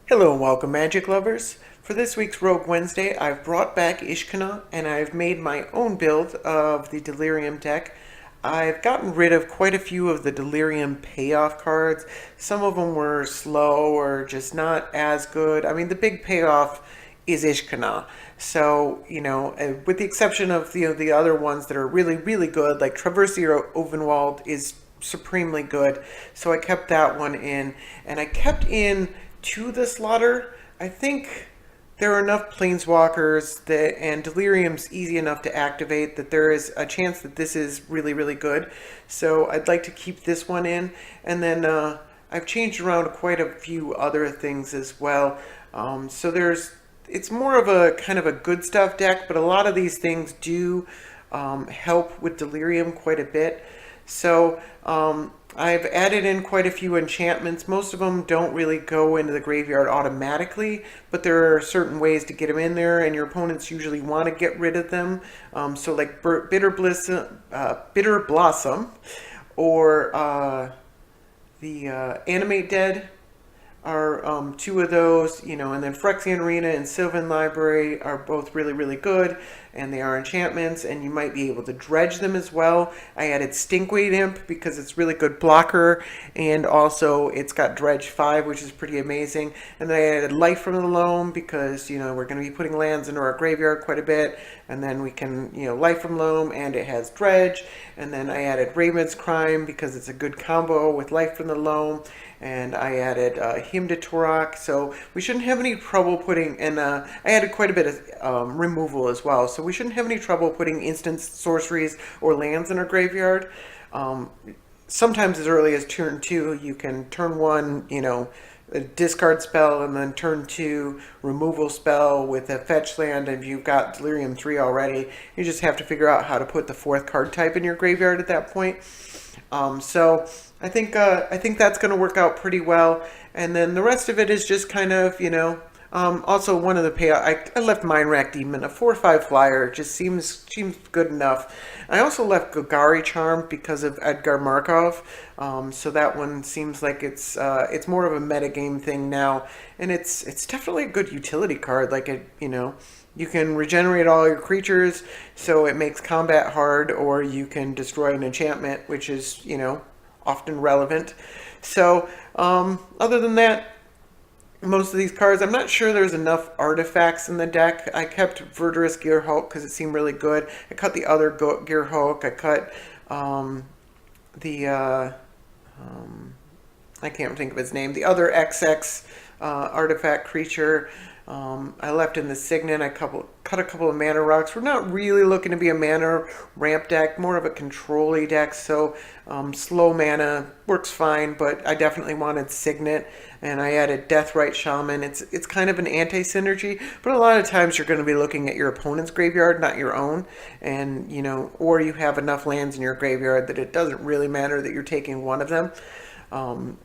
Hello and welcome, Magic lovers. For this week's Rogue Wednesday, I've brought back Ishkanah and I've made my own build of the Delirium deck. I've gotten rid of quite a few of the Delirium payoff cards. Some of them were slow or just not as good. I mean, the big payoff is Ishkanah. So, with the exception of the other ones that are really, really good, like Traversi or Ovenwald is supremely good. So I kept that one in, and I kept in to the slaughter. I think there are enough planeswalkers and Delirium's easy enough to activate that there is a chance that this is really, really good. So I'd like to keep this one in, and then I've changed around quite a few other things as well. It's more of a kind of a good stuff deck, but a lot of these things do help with Delirium quite a bit. So I've added in quite a few enchantments. Most of them don't really go into the graveyard automatically, but there are certain ways to get them in there, and your opponents usually want to get rid of them. So like Bitter Blossom, or the Animate Dead are two of those, and then Phyrexian Arena and Sylvan Library are both really, really good, and they are enchantments, and you might be able to dredge them as well. I added Stinkweed Imp because it's really good blocker, and also it's got Dredge 5, which is pretty amazing. And then I added Life from the Loam because, we're going to be putting lands into our graveyard quite a bit, and then we can, Life from Loam, and it has Dredge. And then I added Raven's Crime because it's a good combo with Life from the Loam, and I added Hymn to Torok, so we shouldn't have any trouble putting, and I added quite a bit of removal as well, so we shouldn't have any trouble putting instant sorceries or lands in our graveyard. Sometimes as early as turn 2, you can turn 1, a discard spell, and then turn 2, removal spell with a fetch land. If you've got Delirium 3 already, you just have to figure out how to put the 4th card type in your graveyard at that point. So I think that's going to work out pretty well. And then the rest of it is just kind of, also one of the payout. I left Mindwrack Demon, a 4/5 flyer, just seems good enough. I also left Golgari Charm because of Edgar Markov. So that one seems like it's more of a metagame thing now, and it's definitely a good utility card. Like you can regenerate all your creatures, so it makes combat hard, or you can destroy an enchantment, which is, often relevant. So, other than that, most of these cards, I'm not sure there's enough artifacts in the deck. I kept Verdurous Gearhulk because it seemed really good. I cut the other Gearhulk. I cut I can't think of his name. The other XX artifact creature. I left in the Signet. I cut a couple of mana rocks. We're not really looking to be a mana ramp deck, more of a control-y deck, so slow mana works fine, but I definitely wanted Signet, and I added Deathrite Shaman. It's kind of an anti-synergy, but a lot of times you're going to be looking at your opponent's graveyard, not your own, and, or you have enough lands in your graveyard that it doesn't really matter that you're taking one of them. A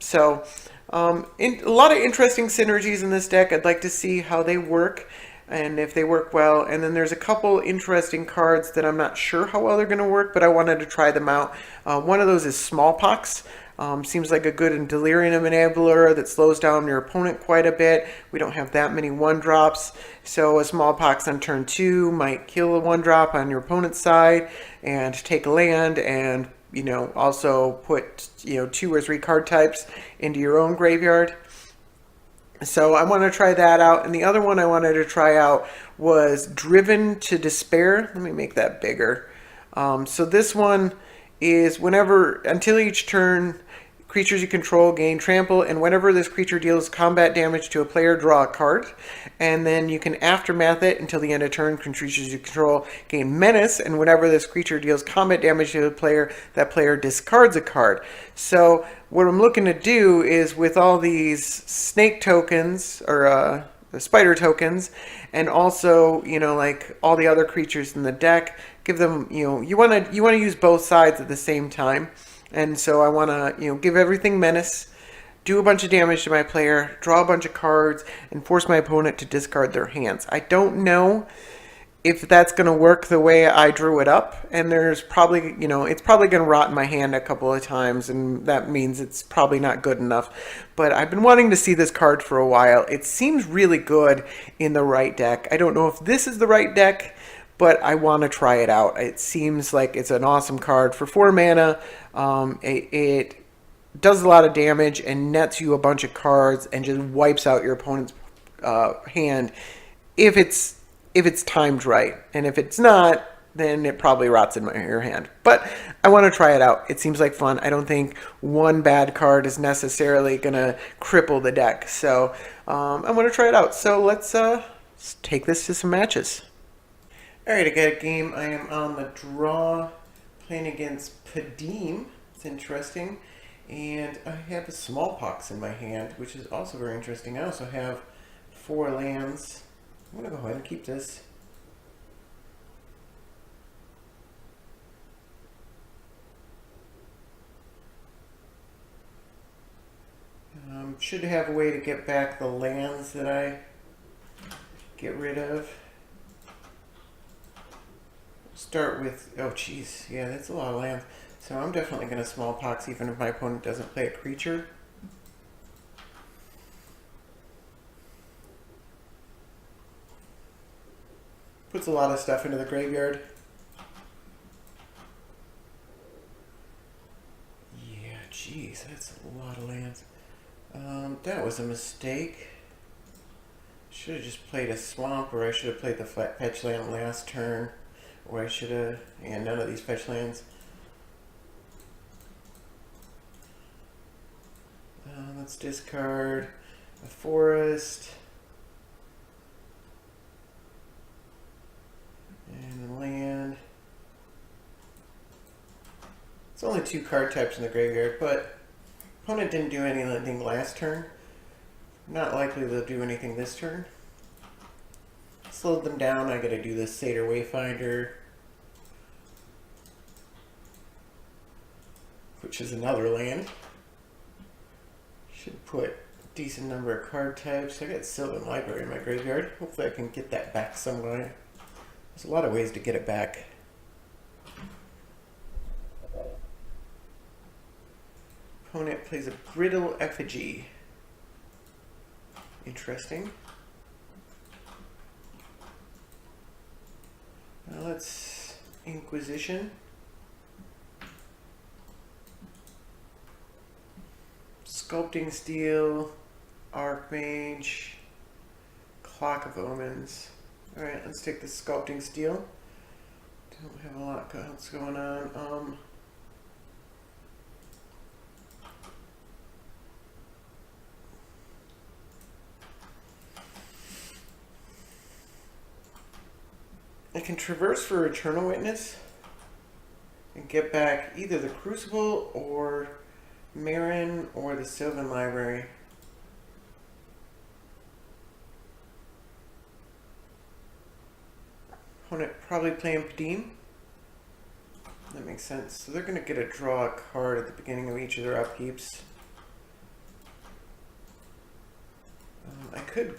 lot of interesting synergies in this deck. I'd like to see how they work and if they work well. And then there's a couple interesting cards that I'm not sure how well they're going to work, but I wanted to try them out. One of those is Smallpox. Seems like a good Delirium enabler that slows down your opponent quite a bit. We don't have that many 1-drops, so a Smallpox on turn 2 might kill a 1-drop on your opponent's side and take a land, and also put, 2 or 3 card types into your own graveyard. So I want to try that out. And the other one I wanted to try out was Driven to Despair. Let me make that bigger. So this one is until each turn, creatures you control gain trample, and whenever this creature deals combat damage to a player, draw a card. And then you can aftermath it until the end of turn. Creatures you control gain menace, and whenever this creature deals combat damage to a player, that player discards a card. So what I'm looking to do is, with all these snake tokens, or the spider tokens, and also, like all the other creatures in the deck, give them, you want to use both sides at the same time. And so I want to, give everything menace, do a bunch of damage to my player, draw a bunch of cards, and force my opponent to discard their hands. I don't know if that's going to work the way I drew it up. And there's probably, it's probably going to rot in my hand a couple of times, and that means it's probably not good enough. But I've been wanting to see this card for a while. It seems really good in the right deck. I don't know if this is the right deck, but I want to try it out. It seems like it's an awesome card for 4 mana. It does a lot of damage and nets you a bunch of cards and just wipes out your opponent's hand if it's timed right. And if it's not, then it probably rots in your hand. But I want to try it out. It seems like fun. I don't think one bad card is necessarily going to cripple the deck. So I want to try it out. So let's take this to some matches. Alright, I got a game. I am on the draw, playing against Padeem. It's interesting. And I have a smallpox in my hand, which is also very interesting. I also have 4 lands. I'm going to go ahead and keep this. Should have a way to get back the lands that I get rid of. Start with, oh geez, yeah, that's a lot of lands. So I'm definitely going to smallpox even if my opponent doesn't play a creature. Puts a lot of stuff into the graveyard. Yeah, geez, that's a lot of lands. That was a mistake. Should have just played a swamp, or I should have played the fetch land last turn. Or I should have, and none of these fetch lands. Let's discard a forest. And a land. It's only 2 card types in the graveyard, but opponent didn't do anything last turn. Not likely they'll do anything this turn. Slowed them down. I gotta do this Satyr Wayfinder, which is another land. Should put a decent number of card types. I got Sylvan Library in my graveyard. Hopefully I can get that back somewhere. There's a lot of ways to get it back. Opponent plays a Brittle Effigy. Interesting. Now let's Inquisition. Sculpting Steel, Archmage, Clock of Omens. Alright, let's take the Sculpting Steel. Don't have a lot else going on. I can traverse for Eternal Witness and get back either the Crucible or Marin or the Sylvan Library. Opponent probably playing Padeem. That makes sense. So they're going to get a draw a card at the beginning of each of their upkeeps. I could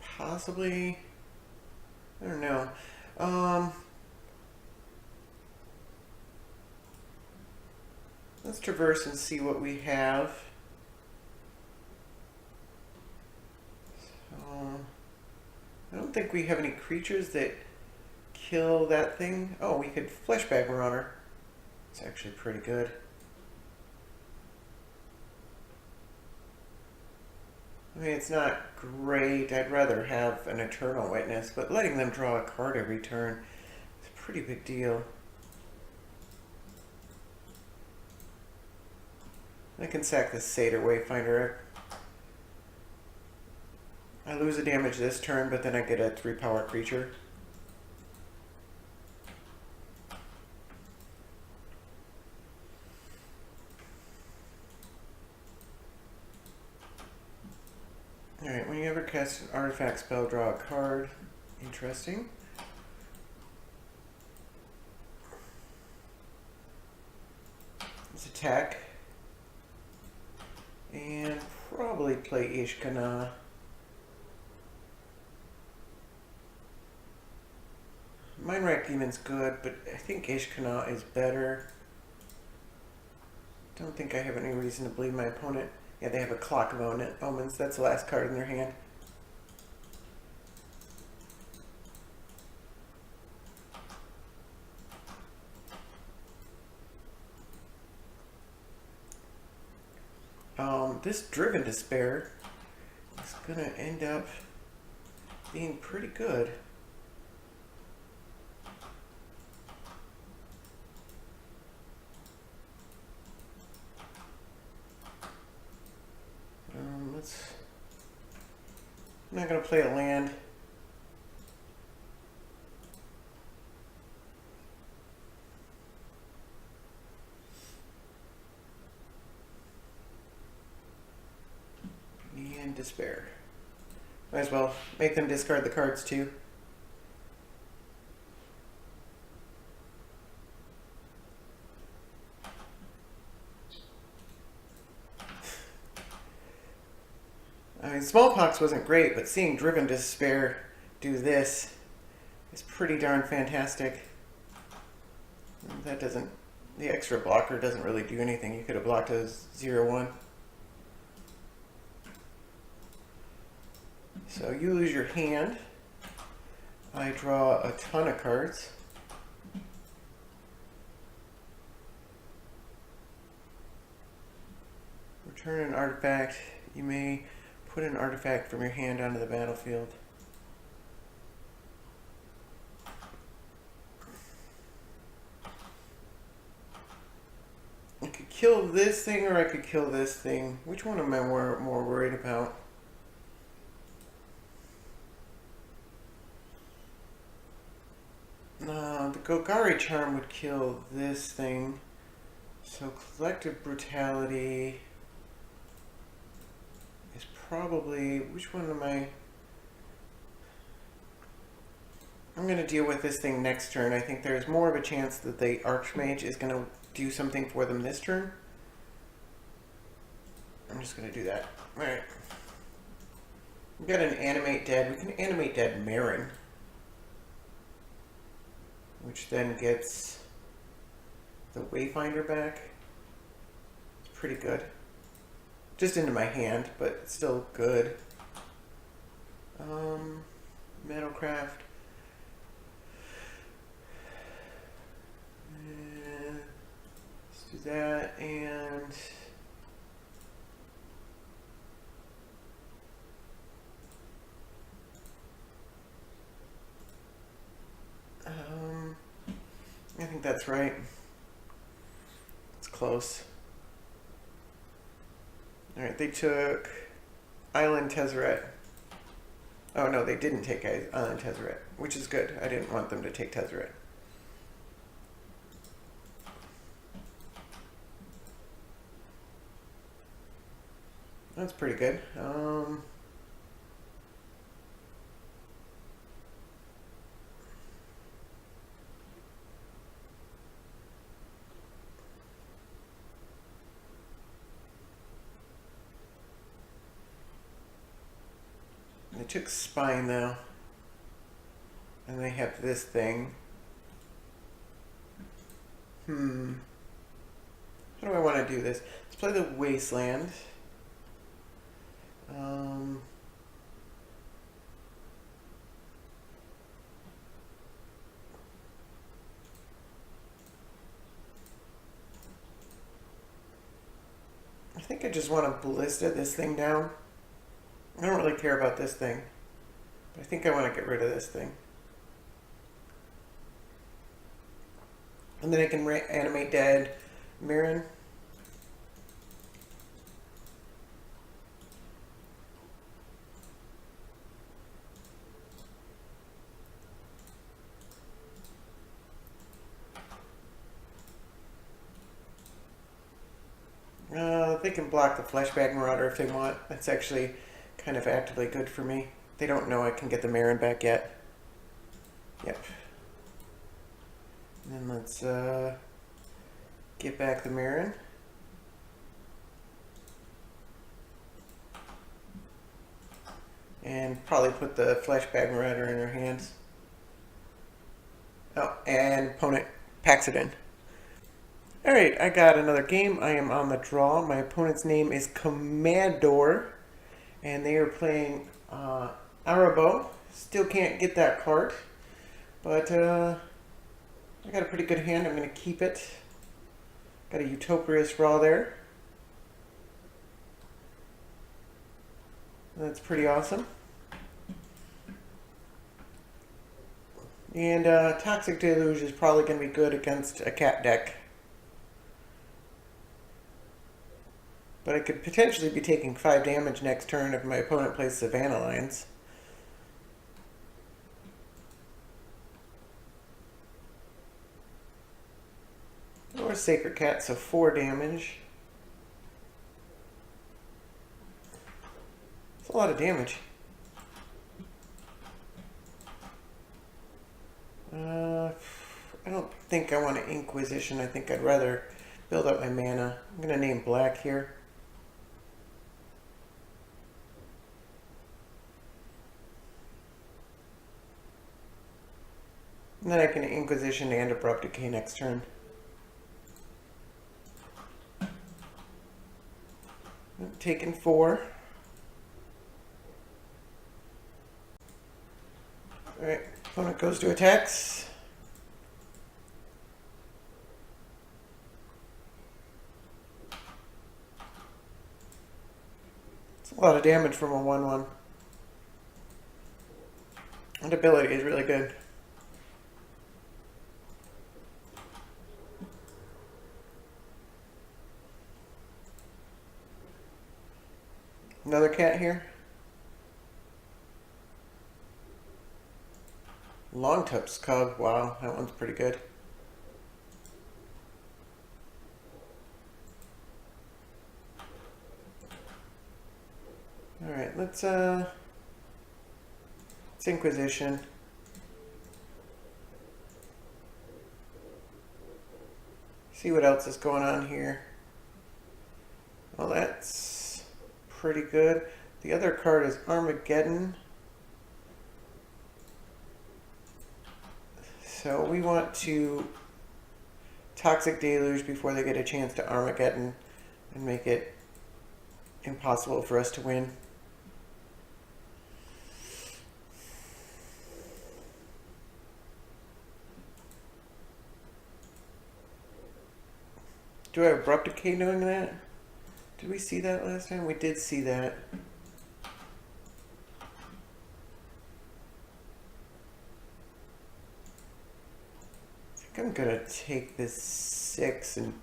possibly, I don't know. Let's traverse and see what we have. So, I don't think we have any creatures that kill that thing. Oh, we could Fleshbag Marauder. It's actually pretty good. I mean, it's not great. I'd rather have an Eternal Witness, but letting them draw a card every turn is a pretty big deal. I can sack the Satyr Wayfinder. I lose a damage this turn, but then I get a 3-power creature. Alright, when you ever cast an artifact spell, draw a card. Interesting. Let's attack. And probably play Ishkanah. Mind Rack Demon's good, but I think Ishkanah is better. Don't think I have any reason to believe my opponent. Yeah, they have a Clock of Omens. That's the last card in their hand. This Driven Despair is going to end up being pretty good. I'm not going to play a land. And Despair. Might as well make them discard the cards too. I mean, Smallpox wasn't great, but seeing Driven Despair do this is pretty darn fantastic. That doesn't... The extra blocker doesn't really do anything. You could have blocked a 0-1. So you lose your hand. I draw a ton of cards. Return an artifact. You may put an artifact from your hand onto the battlefield. I could kill this thing or I could kill this thing. Which one am I more worried about? The Golgari Charm would kill this thing. So Collective Brutality is probably... Which one am I... I'm going to deal with this thing next turn. I think there's more of a chance that the Archmage is going to do something for them this turn. I'm just going to do that. Alright. We've got an Animate Dead. We can Animate Dead Marin, which then gets the Wayfinder back. It's pretty good. Just into my hand, but it's still good. Metalcraft. Let's do that, and I think that's right. It's close. Alright, they took Island Tezzeret. Oh no, they didn't take Island Tezzeret, which is good. I didn't want them to take Tezzeret. That's pretty good. They took Spine though, and they have this thing. How do I want to do this? Let's play the Wasteland. I think I just want to Ballista this thing down. I don't really care about this thing, but I think I want to get rid of this thing. And then I can Animate Dead Marin. They can block the Fleshbag Marauder if they want. That's actually kind of actively good for me. They don't know I can get the Marin back yet. Yep. And then let's get back the Marin. And probably put the Fleshbag Marauder in their hands. Oh, and opponent packs it in. Alright, I got another game. I am on the draw. My opponent's name is Commandor, and they are playing Arahbo. Still can't get that card, but I got a pretty good hand. I'm going to keep it. Got a Utopias Raw there. That's pretty awesome. And Toxic Deluge is probably going to be good against a cat deck. But I could potentially be taking 5 damage next turn if my opponent plays Savannah Lines. Or Sacred Cat, so 4 damage. It's a lot of damage. I don't think I want to Inquisition. I think I'd rather build up my mana. I'm going to name black here. And then I can Inquisition and Abrupt Decay next turn. I'm taking 4. Alright, opponent goes to attacks. It's a lot of damage from a 1/1. That ability is really good. Another cat here. Longtup's Cub. Wow, that one's pretty good. Alright, let's Inquisition. See what else is going on here. Well, that's pretty good. The other card is Armageddon. So we want to Toxic Deluge before they get a chance to Armageddon and make it impossible for us to win. Do I Abrupt Decay knowing that? Did we see that last time? We did see that. I think I'm gonna take this 6 and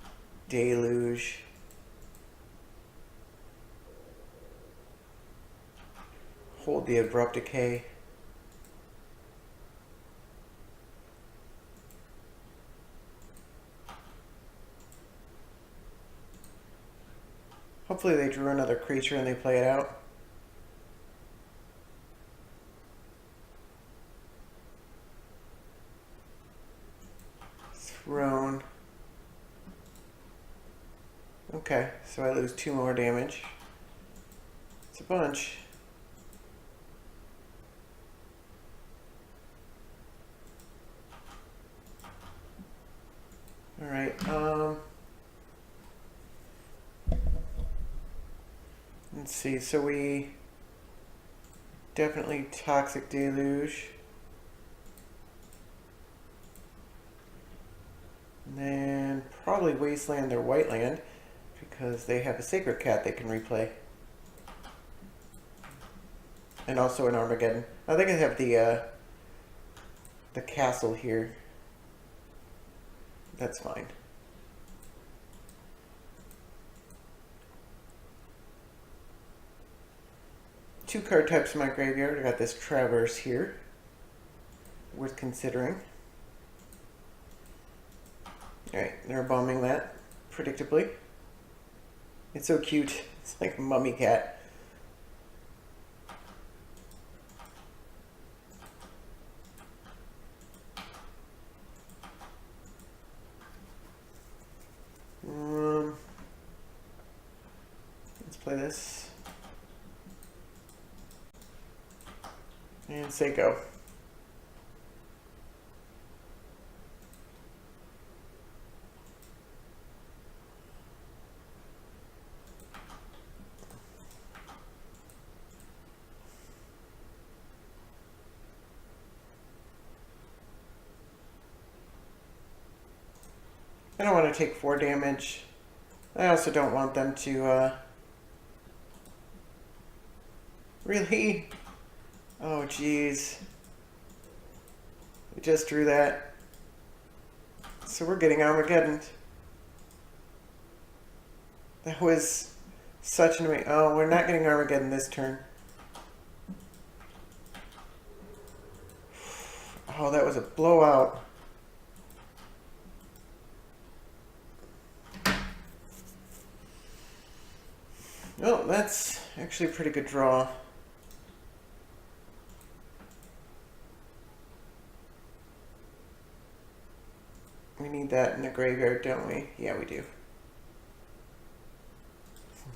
Deluge. Hold the Abrupt Decay. Hopefully they drew another creature and they play it out. Throne. Okay, so I lose 2 more damage. It's a bunch. Alright, let's see, so we definitely Toxic Deluge. And then probably Wasteland or Whiteland because they have a Sacred Cat they can replay. And also an Armageddon. I think I have the castle here. That's fine. Two card types in my graveyard. I got this Traverse here. Worth considering. Alright, they're bombing that, predictably. It's so cute. It's like a mummy cat. Let's play this. And say go. I don't want to take 4 damage. I also don't want them to, really? Oh, jeez. We just drew that. So we're getting Armageddon. That was such an amazing... Oh, we're not getting Armageddon this turn. Oh, that was a blowout. Oh, that's actually a pretty good draw. We need that in the graveyard, don't we? Yeah, we do.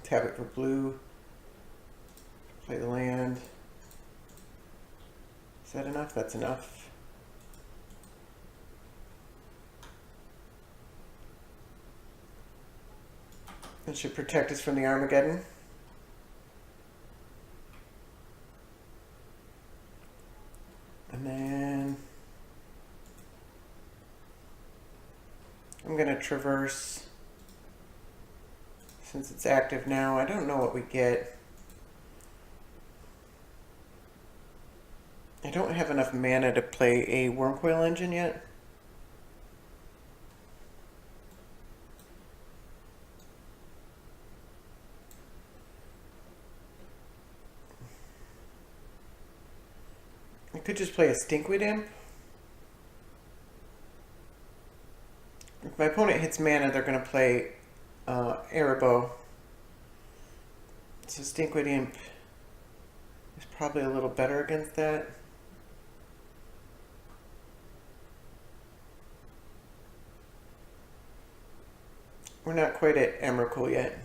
Tap it for blue. Play the land. Is that enough? That's enough. That should protect us from the Armageddon. And then I'm going to traverse. Since it's active now, I don't know what we get. I don't have enough mana to play a Wormcoil engine yet. I could just play a Stinkweed Imp. If my opponent hits mana, they're going to play Arahbo. So Stinkweed Imp is probably a little better against that. We're not quite at Emrakul yet.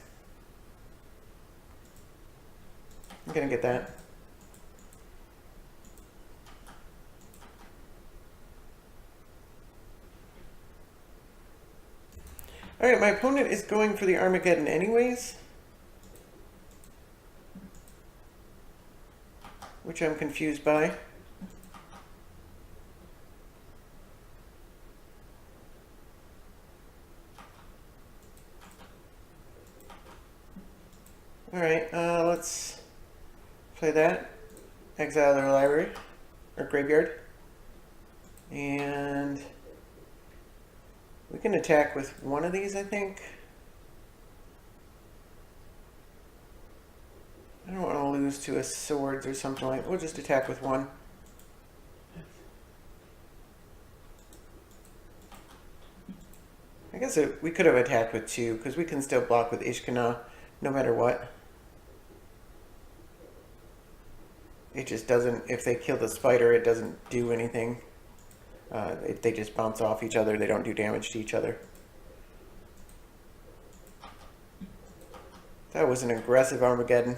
I'm going to get that. Alright, my opponent is going for the Armageddon anyways. Which I'm confused by. Alright, let's play that. Exile their library, or graveyard. And we can attack with one of these, I think. I don't want to lose to a swords or something like that. We'll just attack with one. I guess we could have attacked with 2, because we can still block with Ishkanah no matter what. It just doesn't, if they kill the spider, it doesn't do anything. They just bounce off each other. They don't do damage to each other. That was an aggressive Armageddon.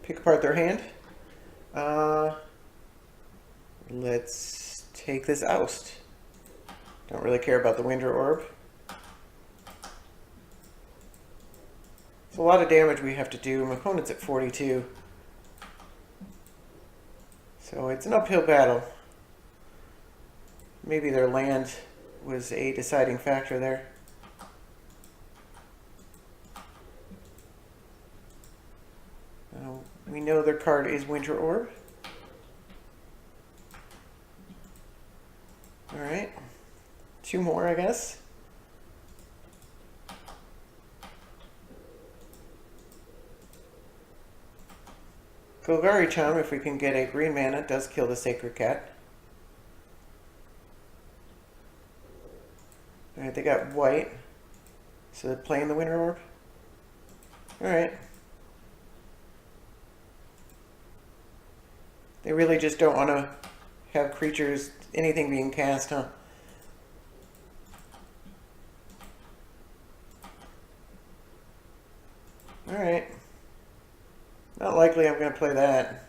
Pick apart their hand. Let's take this Oust. Don't really care about the Winter Orb. It's a lot of damage we have to do. My opponent's at 42. So it's an uphill battle. Maybe their land was a deciding factor there. We know their card is Winter Orb. Alright. 2 more, I guess. Golgari Charm, if we can get a green mana, does kill the Sacred Cat. Alright, they got white. So they're playing the Winter Orb. Alright. They really just don't want to have creatures, anything being cast, huh? Alright. Not likely I'm going to play that.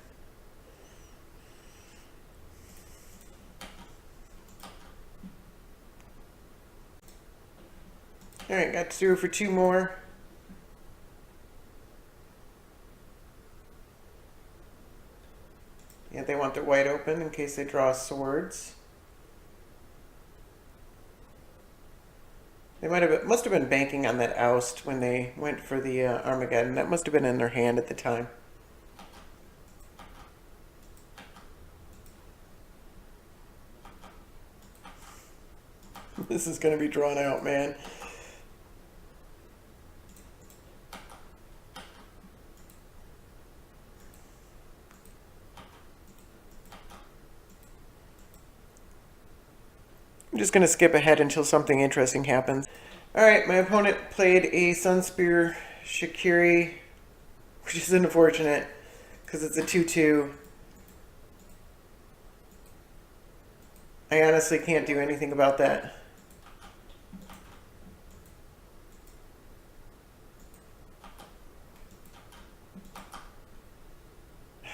Alright, got through for 2 more. want their white open in case they draw swords. They must have been banking on that oust when they went for the Armageddon. That must have been in their hand at the time. This is going to be drawn out, man. I'm just going to skip ahead until something interesting happens. Alright, my opponent played a Sunspear Shikiri, which is unfortunate because it's a 2-2. I honestly can't do anything about that.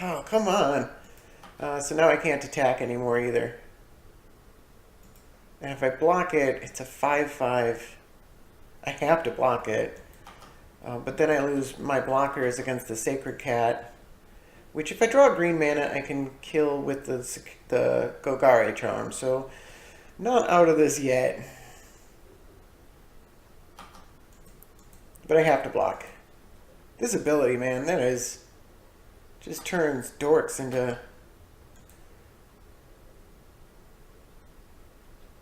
Oh, come on. So now I can't attack anymore either. And if I block it, it's a 5-5. I have to block it. But then I lose my blockers against the Sacred Cat, which if I draw green mana, I can kill with the Golgari Charm. So, not out of this yet. But I have to block. This ability, man, that is... just turns dorks into...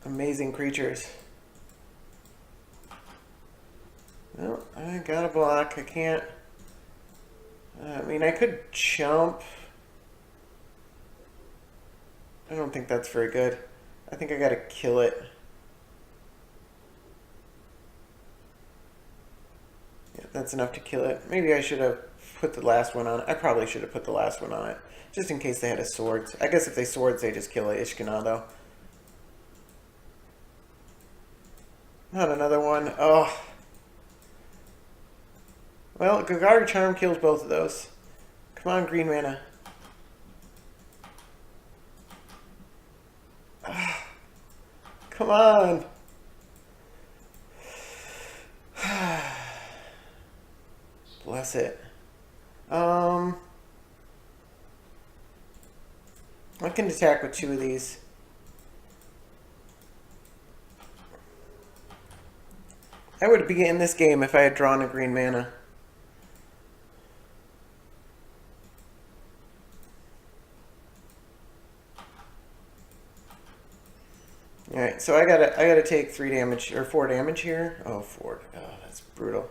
amazing creatures. No, I gotta block. I can't... I mean, I could jump. I don't think that's very good. I think I gotta kill it. Yeah, that's enough to kill it. Maybe I should have put the last one on it. I probably should have put the last one on it. Just in case they had a swords. I guess if they swords, they just kill it. Ishkanah, though. Not another one. Oh. Well, Golgari Charm kills both of those. Come on, green mana. Ah. Come on. Bless it. I can attack with 2 of these. I would be in this game if I had drawn a green mana. Alright, so I gotta take 3 damage, or 4 damage here. Oh, 4. Oh, that's brutal.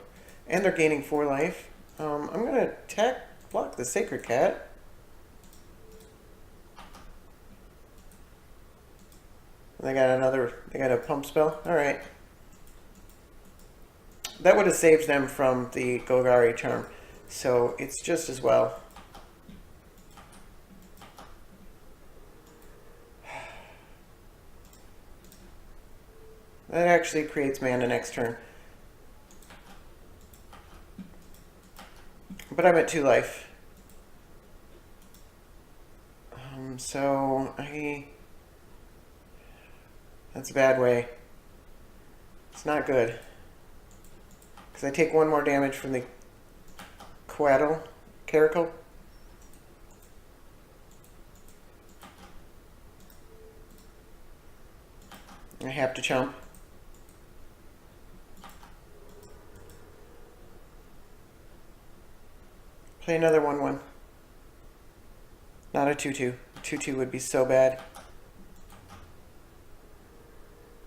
And they're gaining 4 life. I'm gonna attack, block the Sacred Cat. They got a pump spell. Alright. That would have saved them from the Golgari Charm. So it's just as well. That actually creates mana next turn. But I'm at 2 life. That's a bad way. It's not good. Because I take 1 more damage from the Caracal. I have to chump. Play another 1/1. Not a 2/2. 2/2 would be so bad.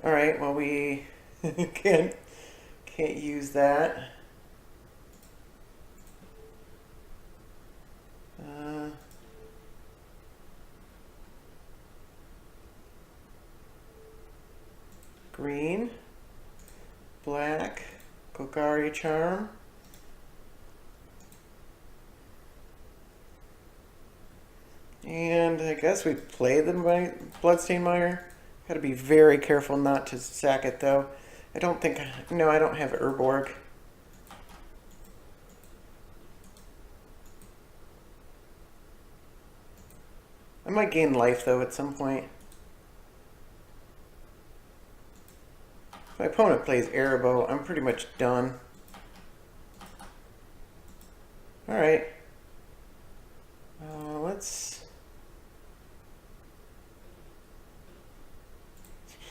Alright, well we can't use that. Green, black, Golgari Charm. And I guess we play the Bloodstained Mire. Gotta be very careful not to sack it though. I don't think, no, I don't have Urborg. I might gain life though at some point. If my opponent plays Arahbo, I'm pretty much done. Alright. Let's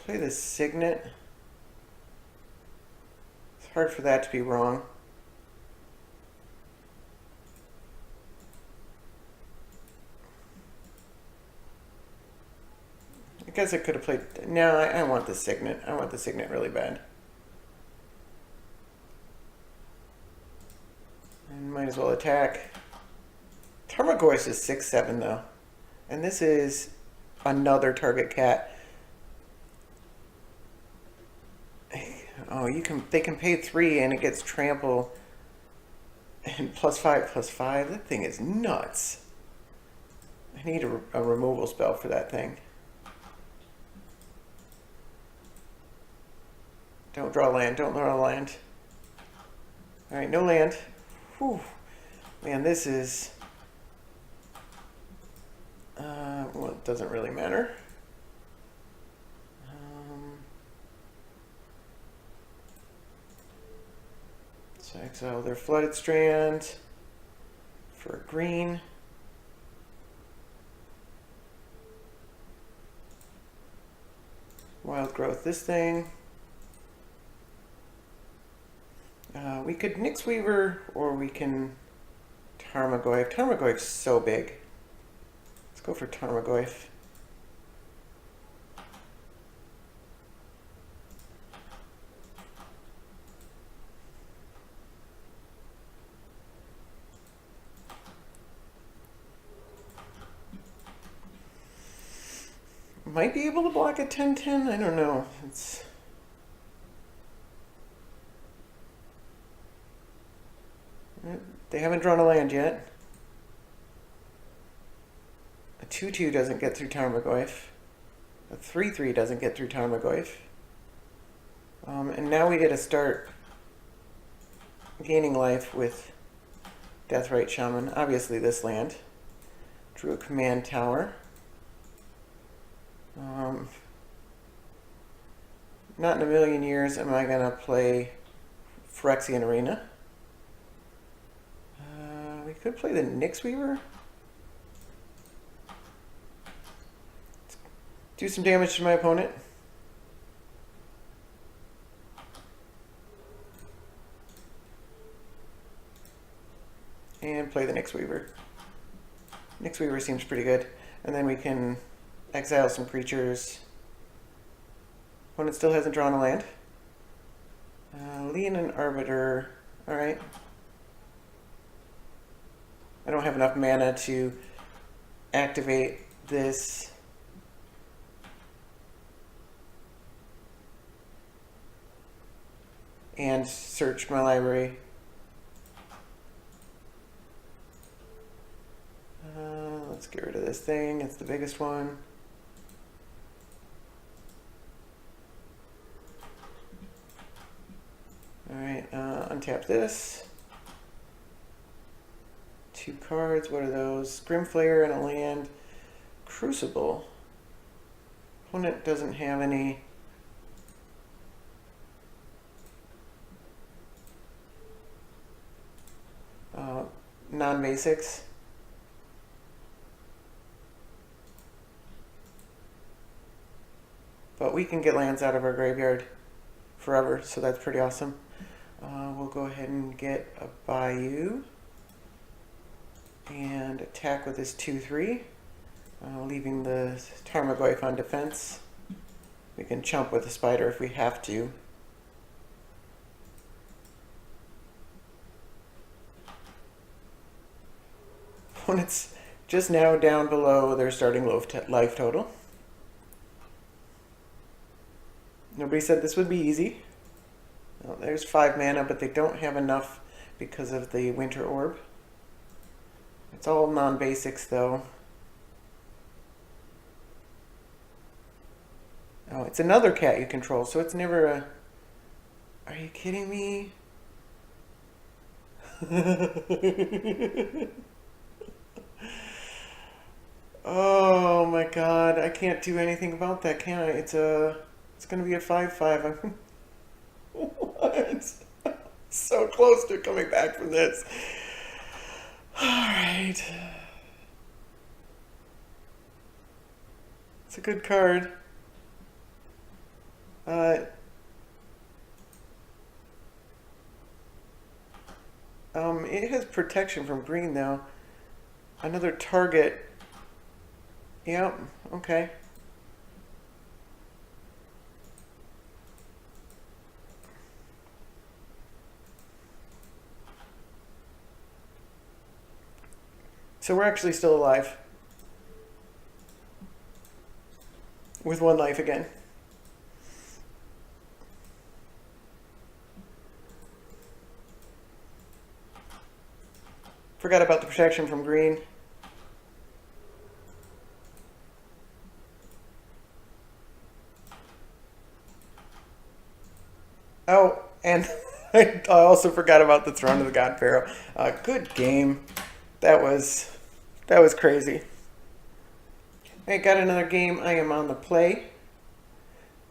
Play the Signet. It's hard for that to be wrong. I guess I could have played... No, I want the Signet. I want the Signet really bad. And might as well attack. Tarmogoyf is 6/7 though. And this is another target cat. Oh, they can pay 3 and it gets trample. And +5/+5. That thing is nuts. I need a removal spell for that thing. Don't draw land. Don't draw land. Alright, no land. Whew. Man, this is... well, it doesn't really matter. So exile their Flooded Strand for green. Wild Growth this thing. We could Nyx Weaver, or we can Tarmogoyf. Tarmogoyf's so big. Let's go for Tarmogoyf. Might be able to block a 10/10. I don't know. They haven't drawn a land yet. A 2/2 doesn't get through Tarmogoyf. A 3/3 doesn't get through Tarmogoyf. And now we get to start gaining life with Deathrite Shaman. Obviously this land. Drew a command tower. Not in a million years am I going to play Phyrexian Arena. We could play the Nyx Weaver. Let's do some damage to my opponent. And play the Nyx Weaver. Nyx Weaver seems pretty good. And then we can exile some creatures. Opponent still hasn't drawn a land. Lean and Arbiter. Alright. I don't have enough mana to activate this. And search my library. Let's get rid of this thing. It's the biggest one. Alright, untap this. 2 cards. What are those? Grimflayer and a land. Crucible. Opponent doesn't have any. Non-basics. But we can get lands out of our graveyard forever, so that's pretty awesome. We'll go ahead and get a Bayou and attack with this 2/3, leaving the Tarmogoyf on defense. We can chump with the Spider if we have to. Opponent's just now down below their starting life total. Nobody said this would be easy. Well, there's 5 mana, but they don't have enough because of the Winter Orb. It's all non-basics, though. Oh, it's another cat you control, so it's never a... Are you kidding me? Oh my god, I can't do anything about that, can I? It's going to be a 5/5. What? So close to coming back from this. Alright. It's a good card. Uh, it has protection from green though. Another target. Yep, okay. So we're actually still alive. With one life again. Forgot about the protection from green. Oh, and I also forgot about the Throne of the God Pharaoh. Good game. That was crazy. I got another game. I am on the play.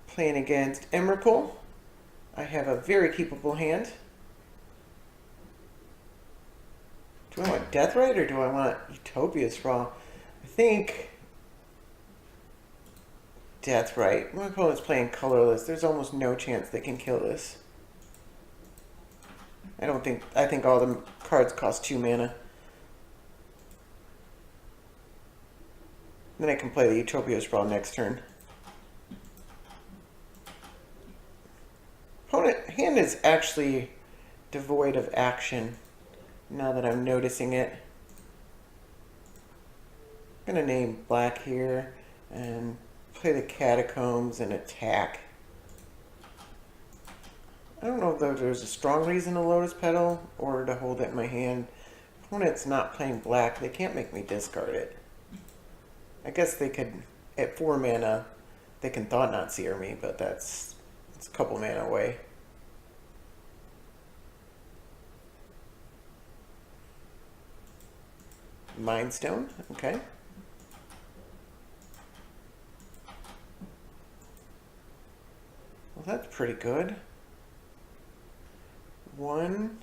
Playing against Emrakul. I have a very capable hand. Do I want Deathrite or do I want Utopia Sprawl? I think Deathrite. My opponent's playing colorless. There's almost no chance they can kill this. I think all the cards cost 2 mana. Then I can play the Utopia Sprawl next turn. Opponent hand is actually devoid of action. Now that I'm noticing it. I'm going to name black here and play the Catacombs and attack. I don't know if there's a strong reason to Lotus Petal or to hold it in my hand. Opponent's not playing black. They can't make me discard it. I guess they could, at 4 mana, they can Thought Knot Seer me, but it's a couple mana away. Mind Stone, okay. Well, that's pretty good. 1,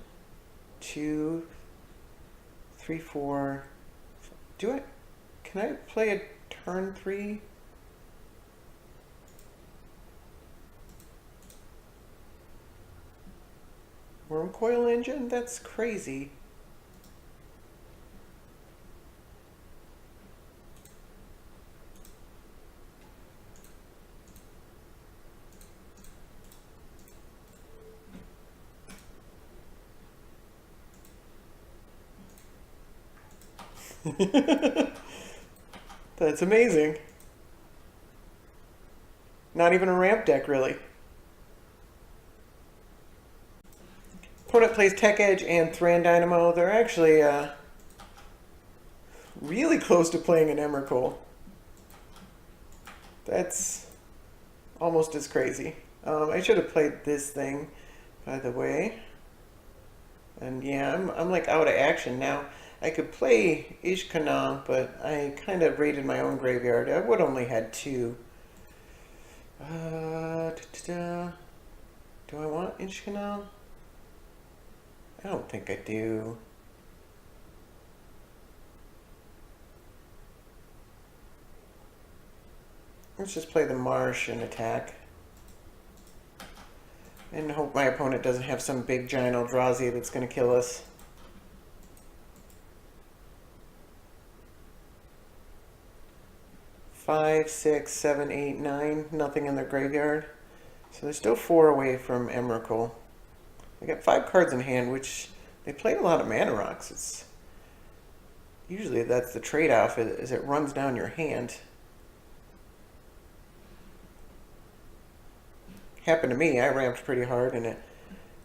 2, 3, 4. Can I play a turn 3? Worm Coil Engine? That's crazy. That's amazing. Not even a ramp deck, really. Opponent plays Tech Edge and Thran Dynamo. They're actually really close to playing an Emrakul. That's almost as crazy. I should have played this thing, by the way. And yeah, I'm like out of action now. I could play Ishkanah, but I kind of raided my own graveyard. I would only had 2. Do I want Ishkanah? I don't think I do. Let's just play the Marsh and attack. And hope my opponent doesn't have some big giant Eldrazi that's going to kill us. Five, 6, 7, 8, 9. Nothing in their graveyard. So they're still 4 away from Emrakul. They got 5 cards in hand, which they played a lot of mana rocks. Usually that's the trade-off, is it runs down your hand. Happened to me. I ramped pretty hard, and it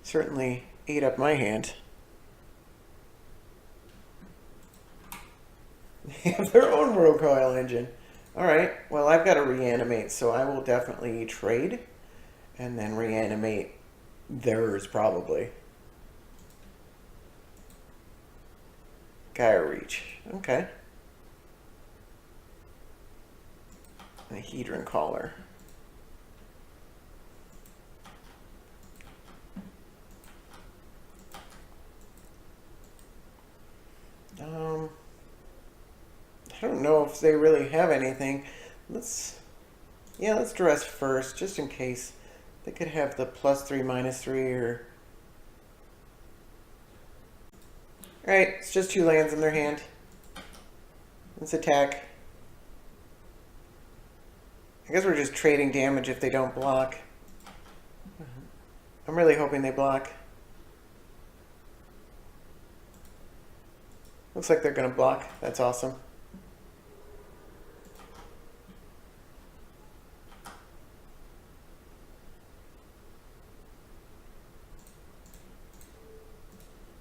certainly ate up my hand. They have their own World Coil Engine. Alright, well I've got to reanimate, so I will definitely trade and then reanimate theirs probably. Gaia Reach, okay. And a Hedron Caller. I don't know if they really have anything. Let's dress first, just in case They could have the +3, -3, or... Alright, it's just 2 lands in their hand. Let's attack. I guess we're just trading damage if they don't block. I'm really hoping they block. Looks like they're going to block. That's awesome.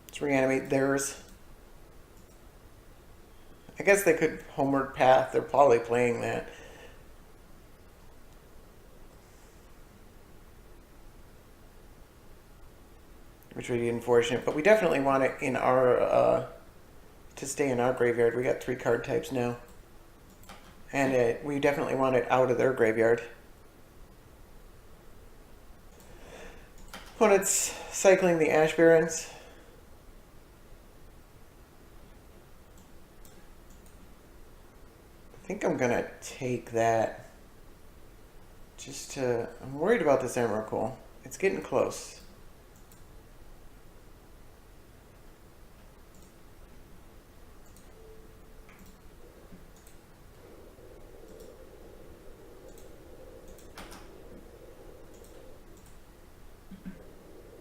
Let's reanimate theirs. I guess they could Homeward Path. They're probably playing that. Which would be unfortunate, but we definitely want it in our, to stay in our graveyard. We got 3 card types now. And we definitely want it out of their graveyard. Opponent's cycling the Ash Barrens. I think I'm gonna take that. I'm worried about this Emrakul. It's getting close.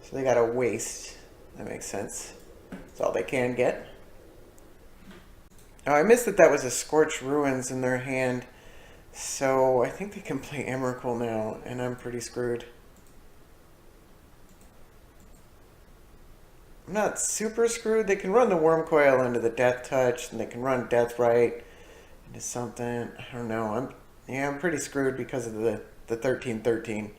So they got to waste. That makes sense. That's all they can get. Oh, I missed that was a Scorched Ruins in their hand. So I think they can play Emrakul now, and I'm pretty screwed. I'm not super screwed. They can run the Worm Coil into the Death Touch, and they can run Deathrite into something. I don't know. I'm pretty screwed because of the 13/13.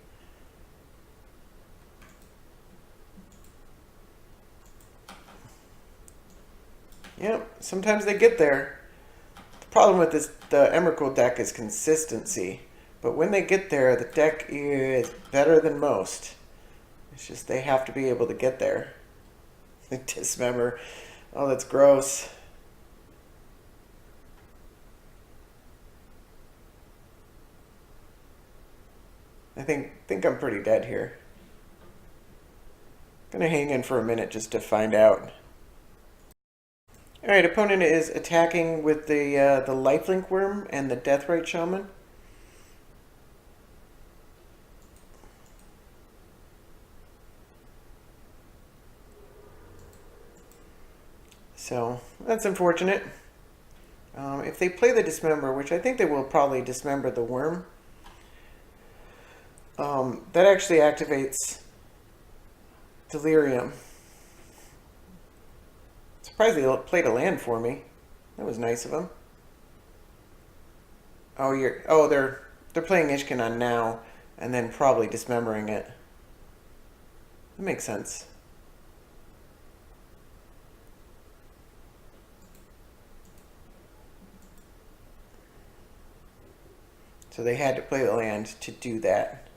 Yep, sometimes they get there. The problem with the Emrakul deck is consistency. But when they get there, the deck is better than most. It's just they have to be able to get there. Dismember. Oh, that's gross. I think I'm pretty dead here. Gonna hang in for a minute just to find out. Alright, opponent is attacking with the Lifelink Worm and the Deathrite Shaman. So, that's unfortunate. If they play the Dismember, which I think they will probably Dismember the Worm, that actually activates Delirium. Surprised they played a land for me. That was nice of them. Oh, they're playing Ishkanah now, and then probably dismembering it. That makes sense. So they had to play the land to do that.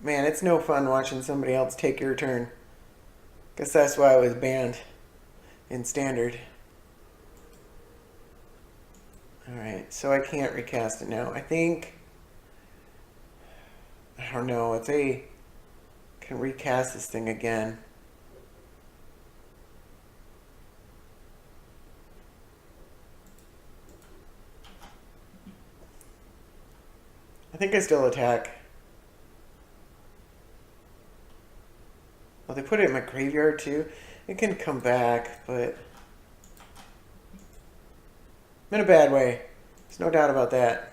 Man, it's no fun watching somebody else take your turn. Guess that's why I was banned in Standard. Alright, so I can't recast it now. I don't know, if they can recast this thing again. I think I still attack. Oh, they put it in my graveyard too. It can come back, but I'm in a bad way. There's no doubt about that.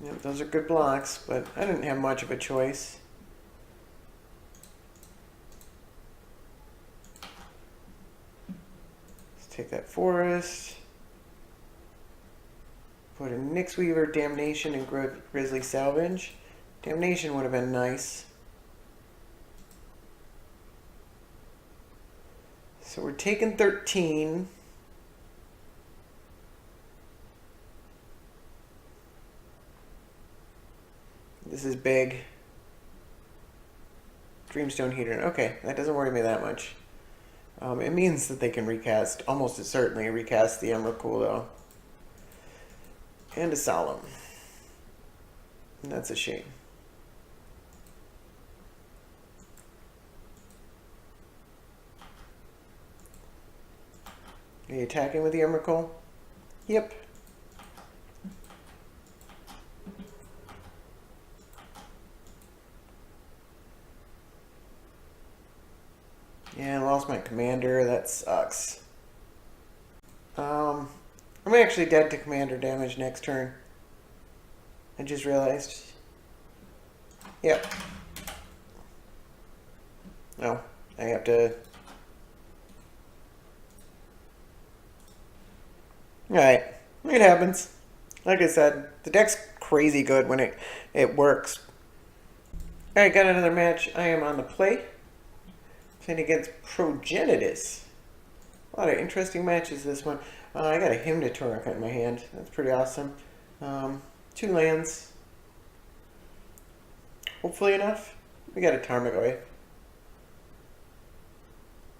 Yep, those are good blocks, but I didn't have much of a choice. Let's take that forest. Put a Nyxweaver, Damnation, and Grizzly Salvage. Damnation would have been nice. So we're taking 13. This is big. Dreamstone Heater. Okay, that doesn't worry me that much. It means that they can recast, almost certainly recast the Emrakul though. And a solemn. And that's a shame. Are you attacking with the Emrakul? Yep. Yeah, I lost my commander. That sucks. I'm actually dead to commander damage next turn. I just realized. Yep. No, I have to... Alright, it happens. Like I said, the deck's crazy good when it works. Alright, got another match. I am on the play. Playing against Progenitus. A lot of interesting matches this one. I got a Hymn to Torque in my hand. That's pretty awesome. 2 lands. Hopefully enough. We got a Tarmogoyf.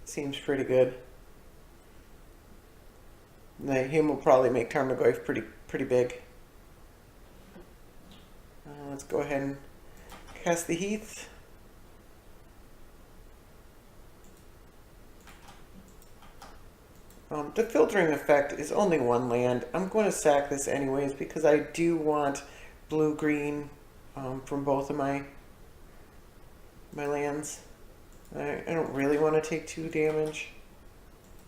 Seems pretty good. The Hymn will probably make Tarmogoyf pretty big. Let's go ahead and cast the Heath. The filtering effect is only 1 land. I'm going to sack this anyways because I do want blue-green from both of my lands. I don't really want to take 2 damage.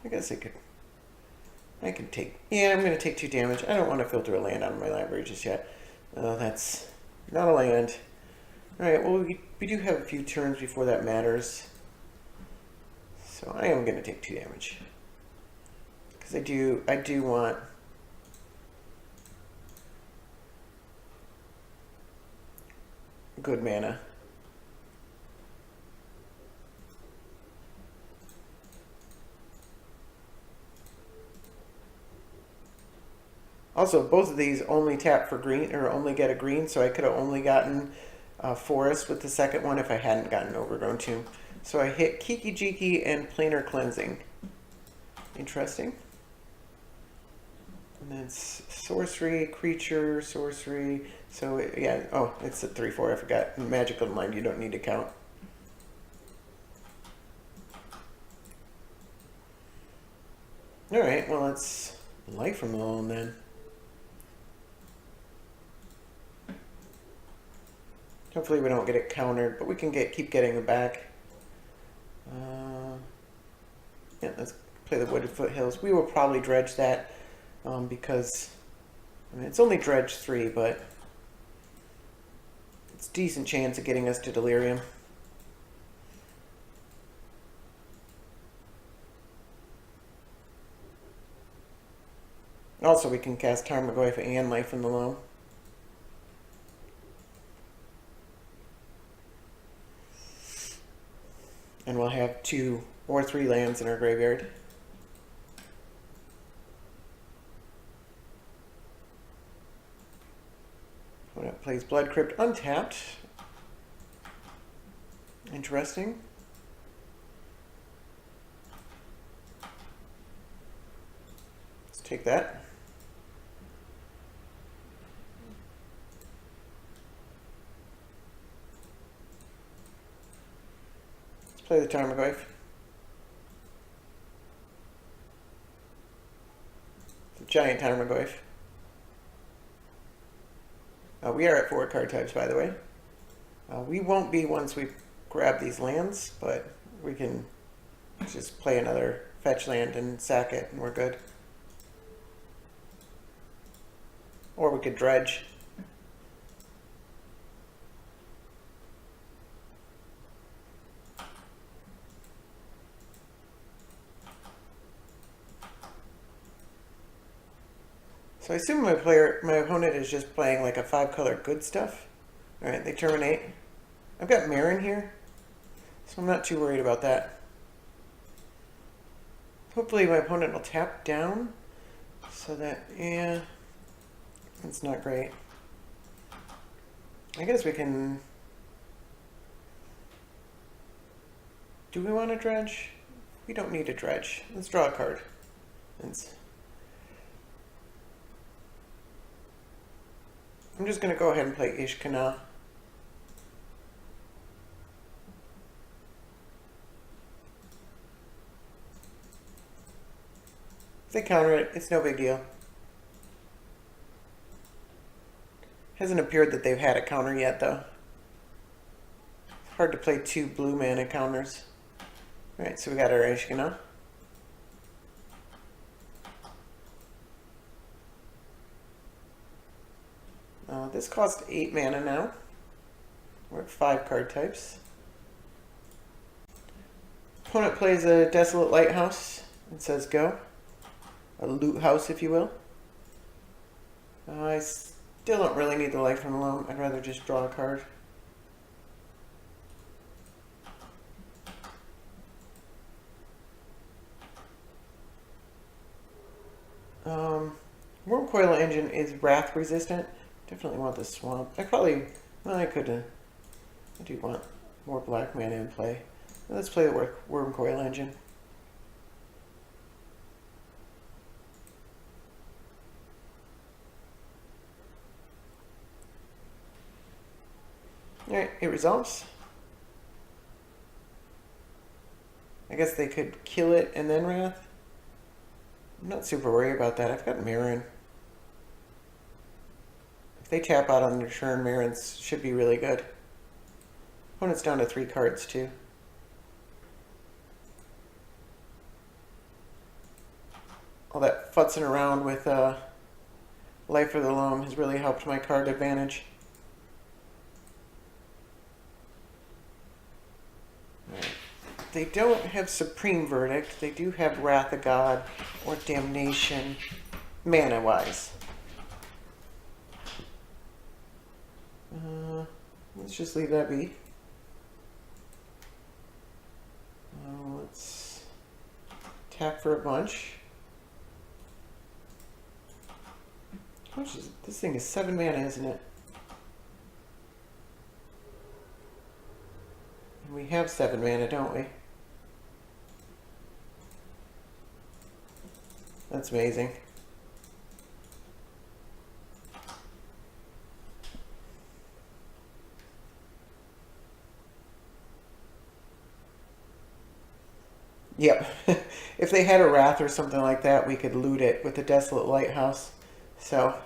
I guess I can take... Yeah, I'm going to take 2 damage. I don't want to filter a land out of my library just yet. That's not a land. Alright, well, we do have a few turns before that matters. So I am going to take 2 damage. Because I do want good mana. Also, both of these only tap for green, or only get a green, so I could have only gotten Forest with the second one if I hadn't gotten Overgrown Tomb. So I hit Kiki Jiki and Planar Cleansing. Interesting. And then sorcery, creature, sorcery. So, yeah, oh, it's a 3-4, I forgot. Magical Mind, you don't need to count. Alright, well, it's Life from Alone then. Hopefully we don't get it countered, but we can keep getting it back. Yeah, let's play the Wooded Foothills. We will probably dredge that. Because I mean, it's only dredge 3, but it's a decent chance of getting us to Delirium. Also, we can cast Tarmogoyf and Life from the Loam. And we'll have 2 or 3 lands in our graveyard. Opponent plays Blood Crypt untapped. Interesting. Let's take that. Let's play the Tarmogoyf. It's a giant Tarmogoyf. We are at 4 card types, by the way. We won't be once we grab these lands, but we can just play another fetch land and sack it, and we're good. Or we could dredge. So I assume my opponent is just playing like a 5-color good stuff. Alright, they terminate. I've got Marin here, so I'm not too worried about that. Hopefully my opponent will tap down, so that, yeah, it's not great. I guess we can... Do we want to dredge? We don't need to dredge. Let's draw a card. I'm just going to go ahead and play Ishkanah. If they counter it, it's no big deal. Hasn't appeared that they've had a counter yet, though. It's hard to play 2 blue mana counters. Alright, so we got our Ishkanah. This costs 8 mana now. We're at 5 card types. Opponent plays a Desolate Lighthouse and says go. A loot house, if you will. I still don't really need the Life from the Loam. I'd rather just draw a card. Wurmcoil Engine is wrath resistant. Definitely want the swamp. I could. I do want more black mana in play. Let's play the Wurmcoil Engine. Alright, it resolves. I guess they could kill it and then wrath. I'm not super worried about that. I've got Mirren. If they tap out on their turn, Mirren's should be really good. Opponent's down to 3 cards too. All that futzing around with Life of the Loam has really helped my card advantage. Right. They don't have Supreme Verdict. They do have Wrath of God or Damnation mana-wise. Let's just leave that be. Let's tap for a bunch. How much is it? This thing is 7 mana, isn't it? And we have 7 mana, don't we? That's amazing. Yep. If they had a Wrath or something like that, we could loot it with the Desolate Lighthouse. So.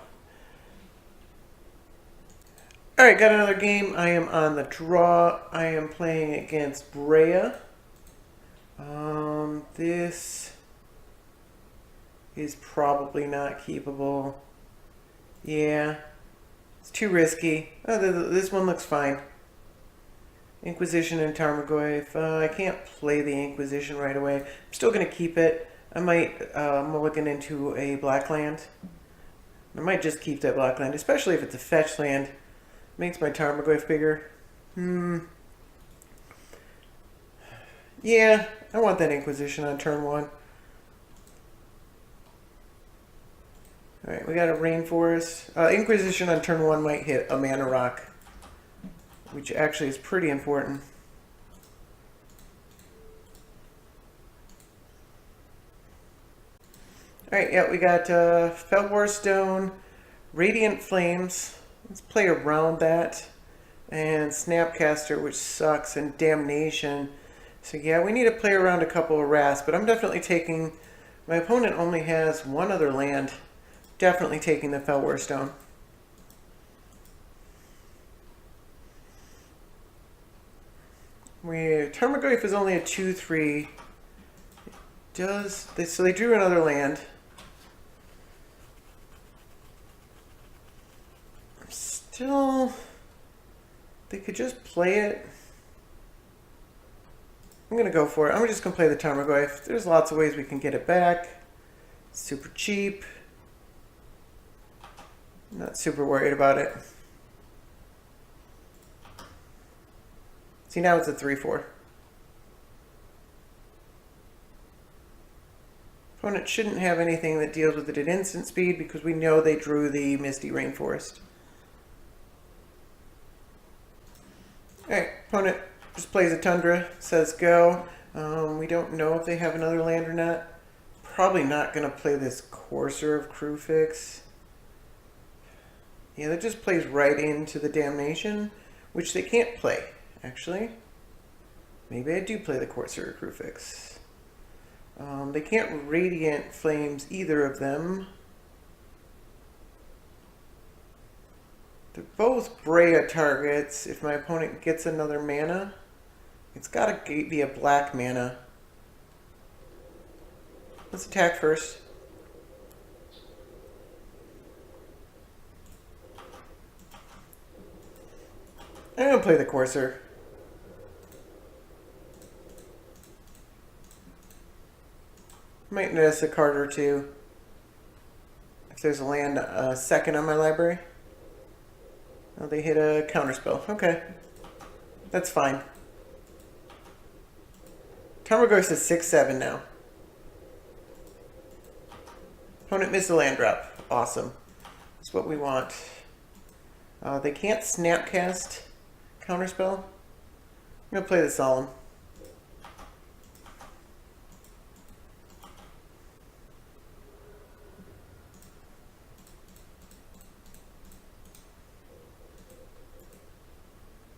Alright, got another game. I am on the draw. I am playing against Breya. This is probably not keepable. Yeah. It's too risky. Oh, this one looks fine. Inquisition and Tarmogoyf. I can't play the Inquisition right away. I'm still going to keep it. I might mulligan into a black land. I might just keep that black land, especially if it's a fetch land. Makes my Tarmogoyf bigger. Yeah, I want that Inquisition on turn 1. Alright, we got a Rainforest. Inquisition on turn 1 might hit a mana rock, which actually is pretty important. Alright, yeah, we got Felwar Stone, Radiant Flames. Let's play around that. And Snapcaster, which sucks, and Damnation. So yeah, we need to play around a couple of wraths, but I'm definitely taking... My opponent only has 1 other land. Definitely taking the Felwar Stone. Tarmogoyf is only a 2/3. So they drew another land. Still, they could just play it. I'm gonna go for it. I'm just gonna play the Tarmogoyf. There's lots of ways we can get it back. It's super cheap. Not super worried about it. See, now it's a 3/4. Opponent shouldn't have anything that deals with it at instant speed because we know they drew the Misty Rainforest. Alright, opponent just plays a Tundra, says go. We don't know if they have another land or not. Probably not going to play this Courser of Crewfix. Yeah, that just plays right into the damnation, which they can't play, actually. Maybe I do play the Corsair Crucifix. They can't Radiant Flames either of them. They're both Breya targets. If my opponent gets another mana, it's gotta be a black mana. Let's attack first. I'm gonna play the Corsair. Might miss a card or two. If there's a land second on my library. Oh, they hit a counterspell. Okay. That's fine. Tarmogoyf is 6/7 now. Opponent missed a land drop. Awesome. That's what we want. They can't Snapcast counterspell. I'm going to play the Solemn.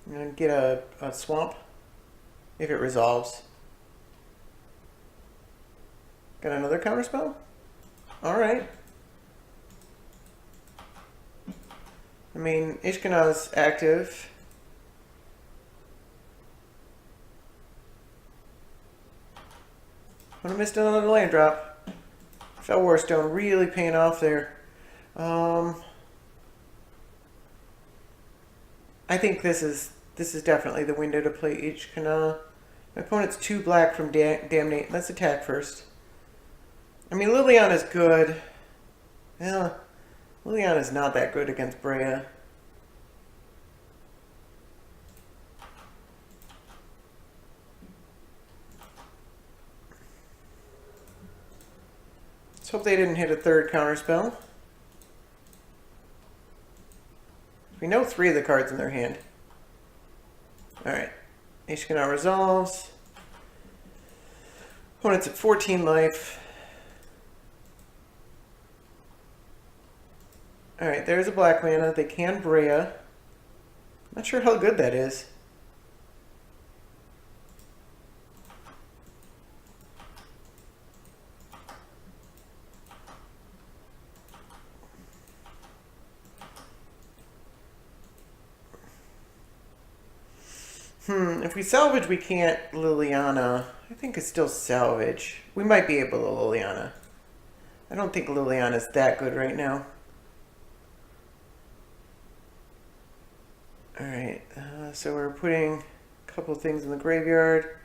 I'm going to get a Swamp if it resolves. Got another counterspell? Alright. I mean, Ishkanah's active. I'm gonna miss another land drop. Fellwar Stone really paying off there. I think this is definitely the window to play Ishkanah. My opponent's 2 black from Damnate. Let's attack first. I mean, Liliana's good. Yeah, Liliana's not that good against Breya. Let's hope they didn't hit a third counterspell. We know 3 of the cards in their hand. Alright. Ishkanah resolves. Opponent's at 14 life. Alright, there's a black mana. They can Breya. Not sure how good that is. If we salvage, we can't Liliana. I think it's still salvage. We might be able to Liliana. I don't think Liliana's that good right now. Alright, so we're putting a couple things in the graveyard.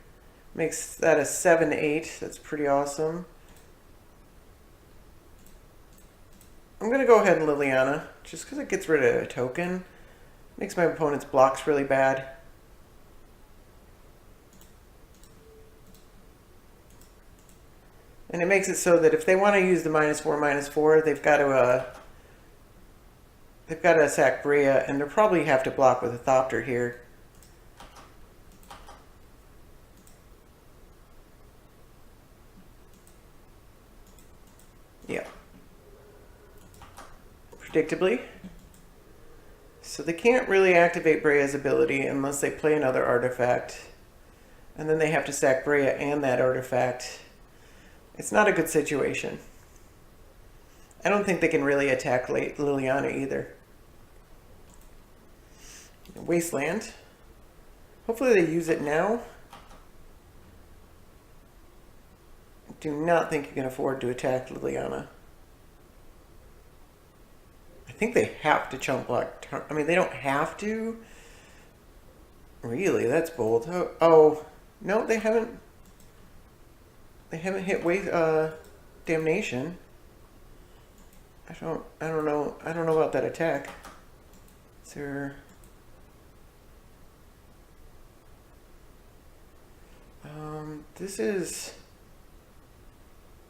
Makes that a 7/8. That's pretty awesome. I'm going to go ahead and Liliana, just because it gets rid of a token. Makes my opponent's blocks really bad. And it makes it so that if they want to use the -4/-4, they've got to sack Breya, and they'll probably have to block with a Thopter here. Yeah. Predictably. So they can't really activate Breya's ability unless they play another artifact. And then they have to sack Breya and that artifact. It's not a good situation. I don't think they can really attack Liliana either. Wasteland. Hopefully they use it now. Do not think you can afford to attack Liliana. I think they have to chump block. I mean, they don't have to. Really, that's bold. Oh no, they haven't. They haven't hit damnation. I don't know about that attack. Is there? This is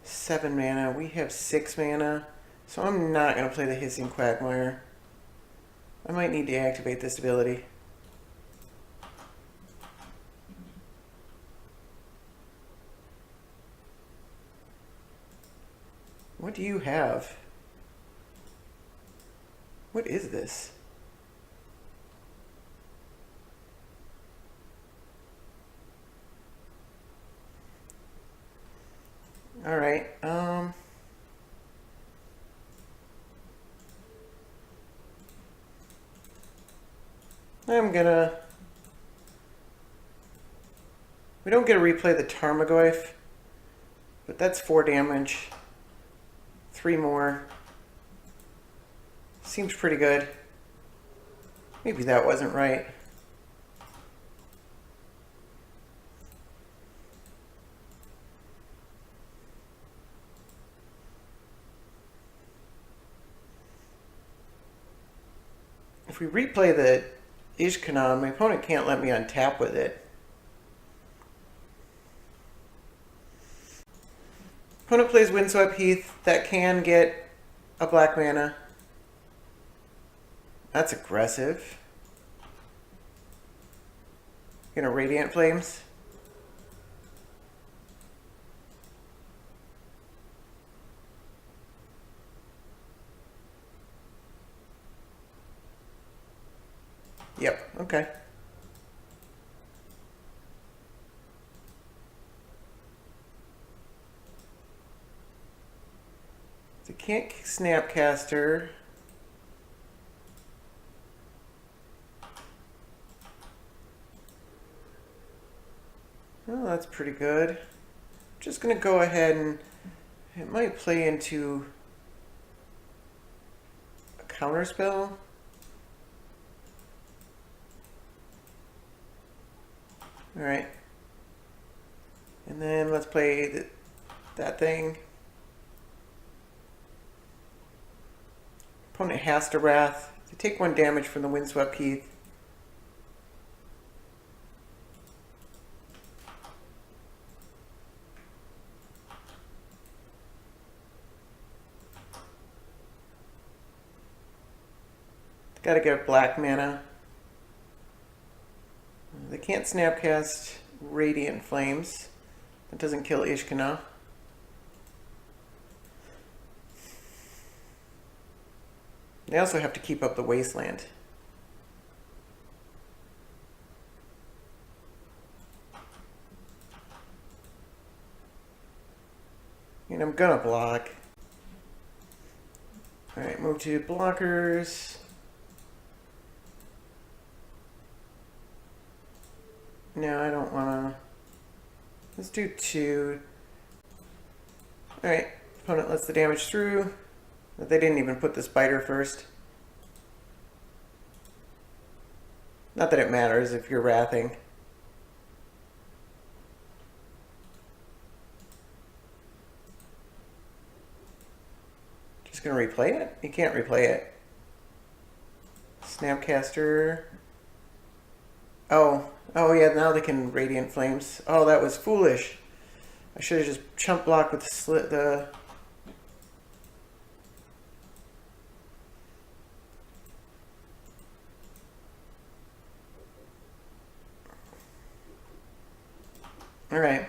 7 mana. We have 6 mana. So I'm not going to play the Hissing Quagmire. I might need to activate this ability. What do you have? What is this? Alright, I'm gonna... We don't get to replay the Tarmogoyf, but that's 4 damage. 3 more. Seems pretty good. Maybe that wasn't right. If we replay the Ishkanah, my opponent can't let me untap with it. Opponent plays Windswept Heath. That can get a black mana. That's aggressive. Gonna Radiant Flames. Yep, okay. So can't Snapcaster. Oh, that's pretty good. Just gonna go ahead and it might play into a counterspell. Alright. And then let's play that thing. Opponent has to Wrath. They take 1 damage from the Windswept Heath. Gotta get black mana. They can't Snapcast Radiant Flames. That doesn't kill Ishkanah. They also have to keep up the Wasteland. And I'm gonna block. Alright, move to blockers. No, I don't wanna. Let's do 2. Alright, opponent lets the damage through. They didn't even put the spider first. Not that it matters if you're wrathing. Just gonna replay it? You can't replay it. Snapcaster. Oh yeah, now they can Radiant Flames. Oh, that was foolish. I should have just chump blocked with the Alright.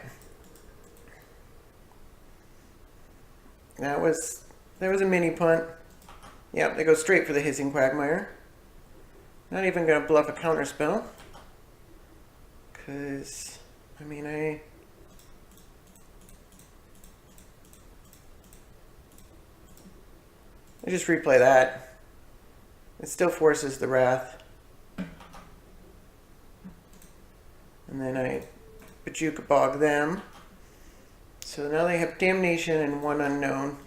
That was a mini punt. Yep, they go straight for the Hissing Quagmire. Not even gonna bluff a counterspell. Cause I mean I just replay that. It still forces the Wrath. And then I Bajuka Bog them. So now they have Damnation and 1 unknown.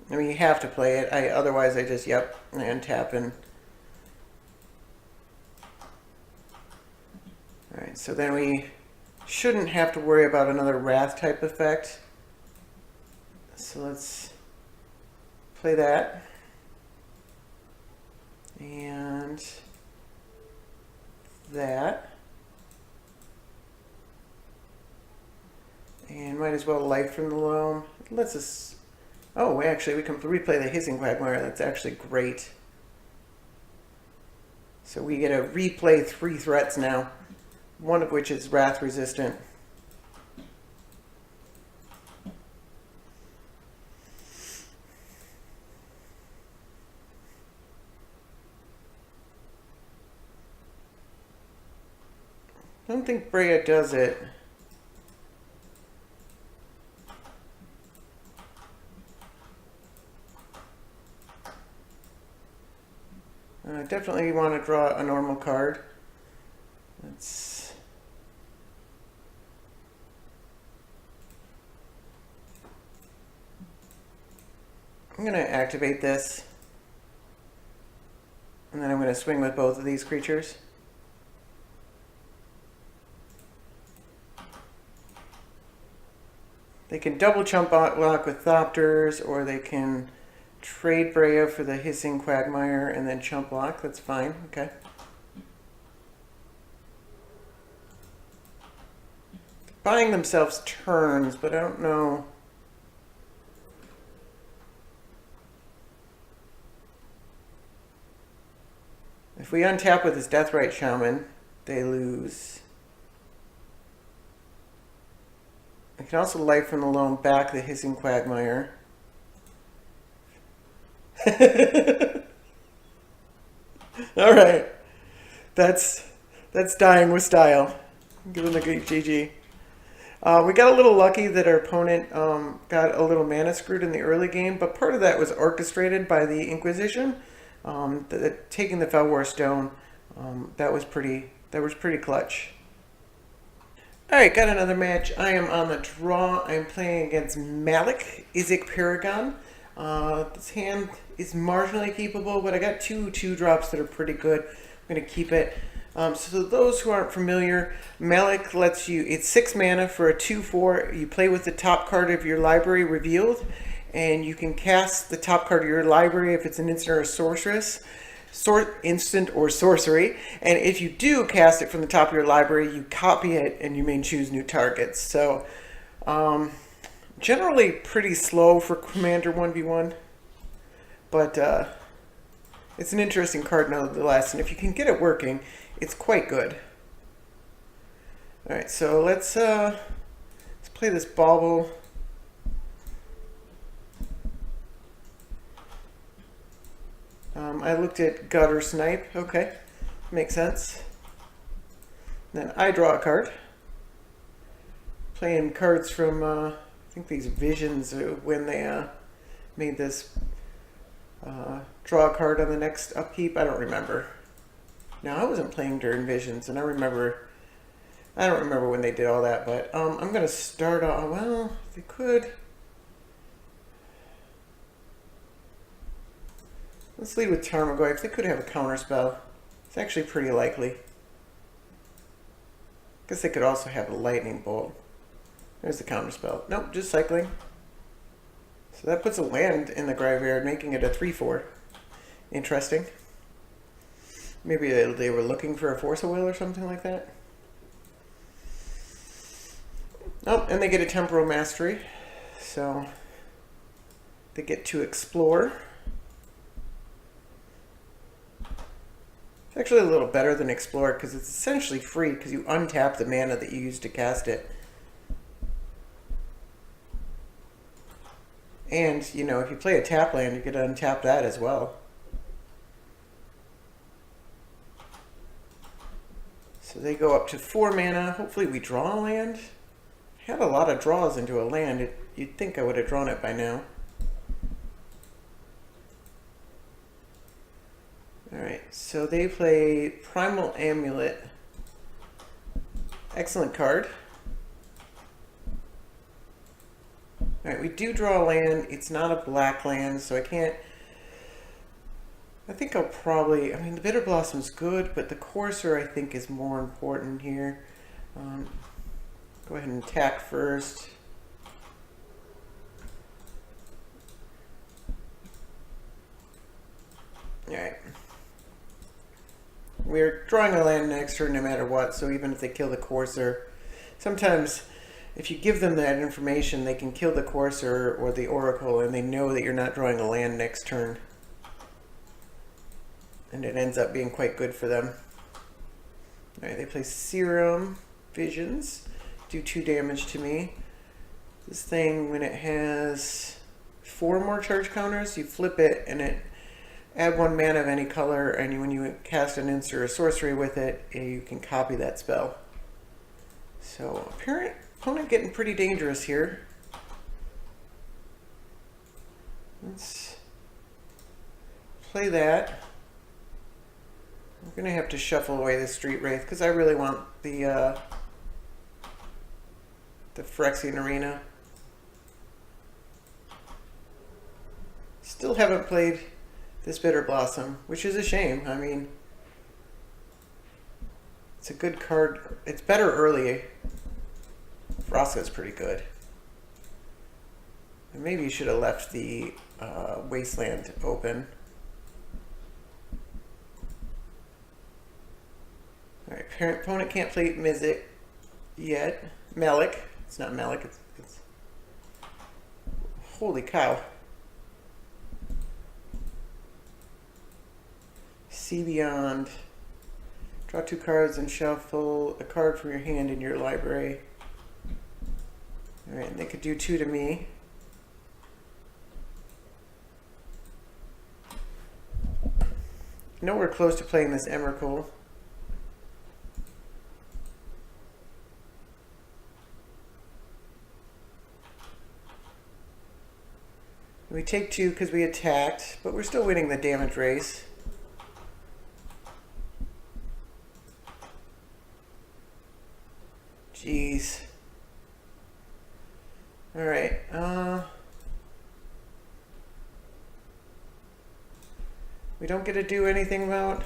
I mean, you have to play it. Otherwise I just, yep, I untap and... Alright, so then we shouldn't have to worry about another Wrath type effect. So let's play that. And that. And might as well Life from the Loam. It lets us... Oh, actually, we can replay the Hissing Quagmire. That's actually great. So we get to replay 3 threats now, one of which is wrath resistant. I don't think Breya does it. Definitely want to draw a normal card. I'm going to activate this. And then I'm going to swing with both of these creatures. They can double chump block with Thopters, or they can trade Breya for the Hissing Quagmire and then chump block. That's fine. Okay. Buying themselves turns, but I don't know. If we untap with his Deathrite Shaman, they lose. I can also Light from the Loam back the Hissing Quagmire. All right, that's dying with style. Give him the GG. We got a little lucky that our opponent got a little mana screwed in the early game, but part of that was orchestrated by the Inquisition. Taking the Felwar Stone, that was pretty clutch. All right, got another match. I am on the draw. I'm playing against Melek, Izzet Paragon. This hand is marginally keepable, but I got 2/2 that are pretty good. I'm going to keep it. So those who aren't familiar, Melek lets you, it's 6 mana for a 2/4. You play with the top card of your library revealed, and you can cast the top card of your library if it's an instant or a sorceress. Instant or sorcery, and if you do cast it from the top of your library, you copy it and you may choose new targets. So generally pretty slow for Commander 1v1, but it's an interesting card nonetheless, and if you can get it working, it's quite good. All right, so let's play this bauble. I looked at Gutter Snipe. Okay, makes sense. Then I draw a card. Playing cards from, I think these Visions when they made this draw a card on the next upkeep. I don't remember. No, I wasn't playing during Visions, and I don't remember when they did all that, but I'm going to start off, well, they could. Let's lead with Tarmogoyf. They could have a counterspell. It's actually pretty likely. Guess they could also have a lightning bolt. There's the counterspell. Nope, just cycling. So that puts a land in the graveyard, making it a 3/4. Interesting. Maybe they were looking for a Force of Will or something like that. Oh, and they get a Temporal Mastery. So they get to explore. It's actually a little better than Explore because it's essentially free because you untap the mana that you used to cast it. And, you know, if you play a tap land, you could untap that as well. So they go up to 4 mana. Hopefully we draw a land. I had a lot of draws into a land. You'd think I would have drawn it by now. Alright, so they play Primal Amulet. Excellent card. Alright, we do draw a land. It's not a black land, so I can't... I think I'll probably... I mean, the Bitter Blossom's good, but the Courser, I think, is more important here. Go ahead and attack first. Alright. We're drawing a land next turn no matter what, so even if they kill the Courser, sometimes if you give them that information, they can kill the Courser or the Oracle, and they know that you're not drawing a land next turn. and it ends up being quite good for them. Alright, they play Serum Visions, do 2 damage to me. This thing, when it has 4 more charge counters, you flip it and it add 1 mana of any color, and when you cast an instant or sorcery with it, you can copy that spell. So, opponent getting pretty dangerous here. Let's play that. I'm going to have to shuffle away the Street Wraith because I really want the Phyrexian Arena. Still haven't played this Bitter Blossom, which is a shame. I mean, it's a good card. It's better early. Vraska's pretty good. And maybe you should have left the Wasteland open. Alright, opponent can't play Izzet yet. Melek. It's not Melek, it's... Holy cow. See Beyond. Draw 2 cards and shuffle a card from your hand in your library. Alright, and they could do 2 to me. Nowhere close to playing this Emrakul. We take 2 because we attacked, but we're still winning the damage race. Jeez. Alright, we don't get to do anything about...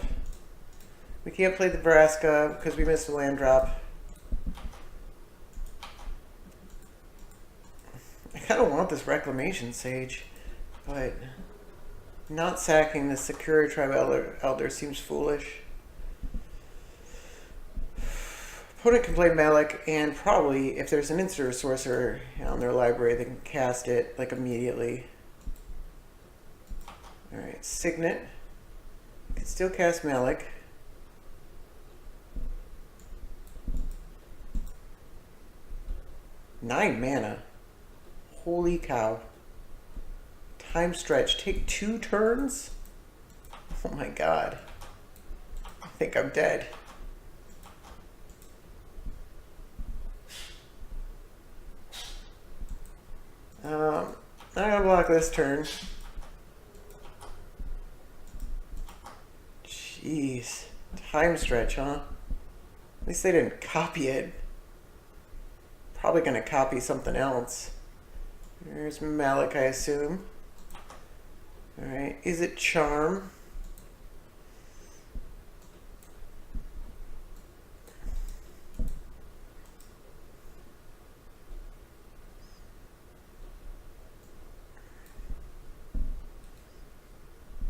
We can't play the Vraska because we missed a land drop. I kind of want this Reclamation Sage, but not sacking the Sakura Tribe Elder seems foolish. Opponent can play Melek, and probably, if there's an instant or sorcerer on their library, they can cast it, like, immediately. Alright, Signet. Can still cast Melek. Nine mana. Holy cow. Time stretch. Take 2 turns? Oh my god. I think I'm dead. I'm gonna block this turn. Jeez. Time stretch, huh? At least they didn't copy it. Probably gonna copy something else. There's Melek, I assume. Alright, is it Charm?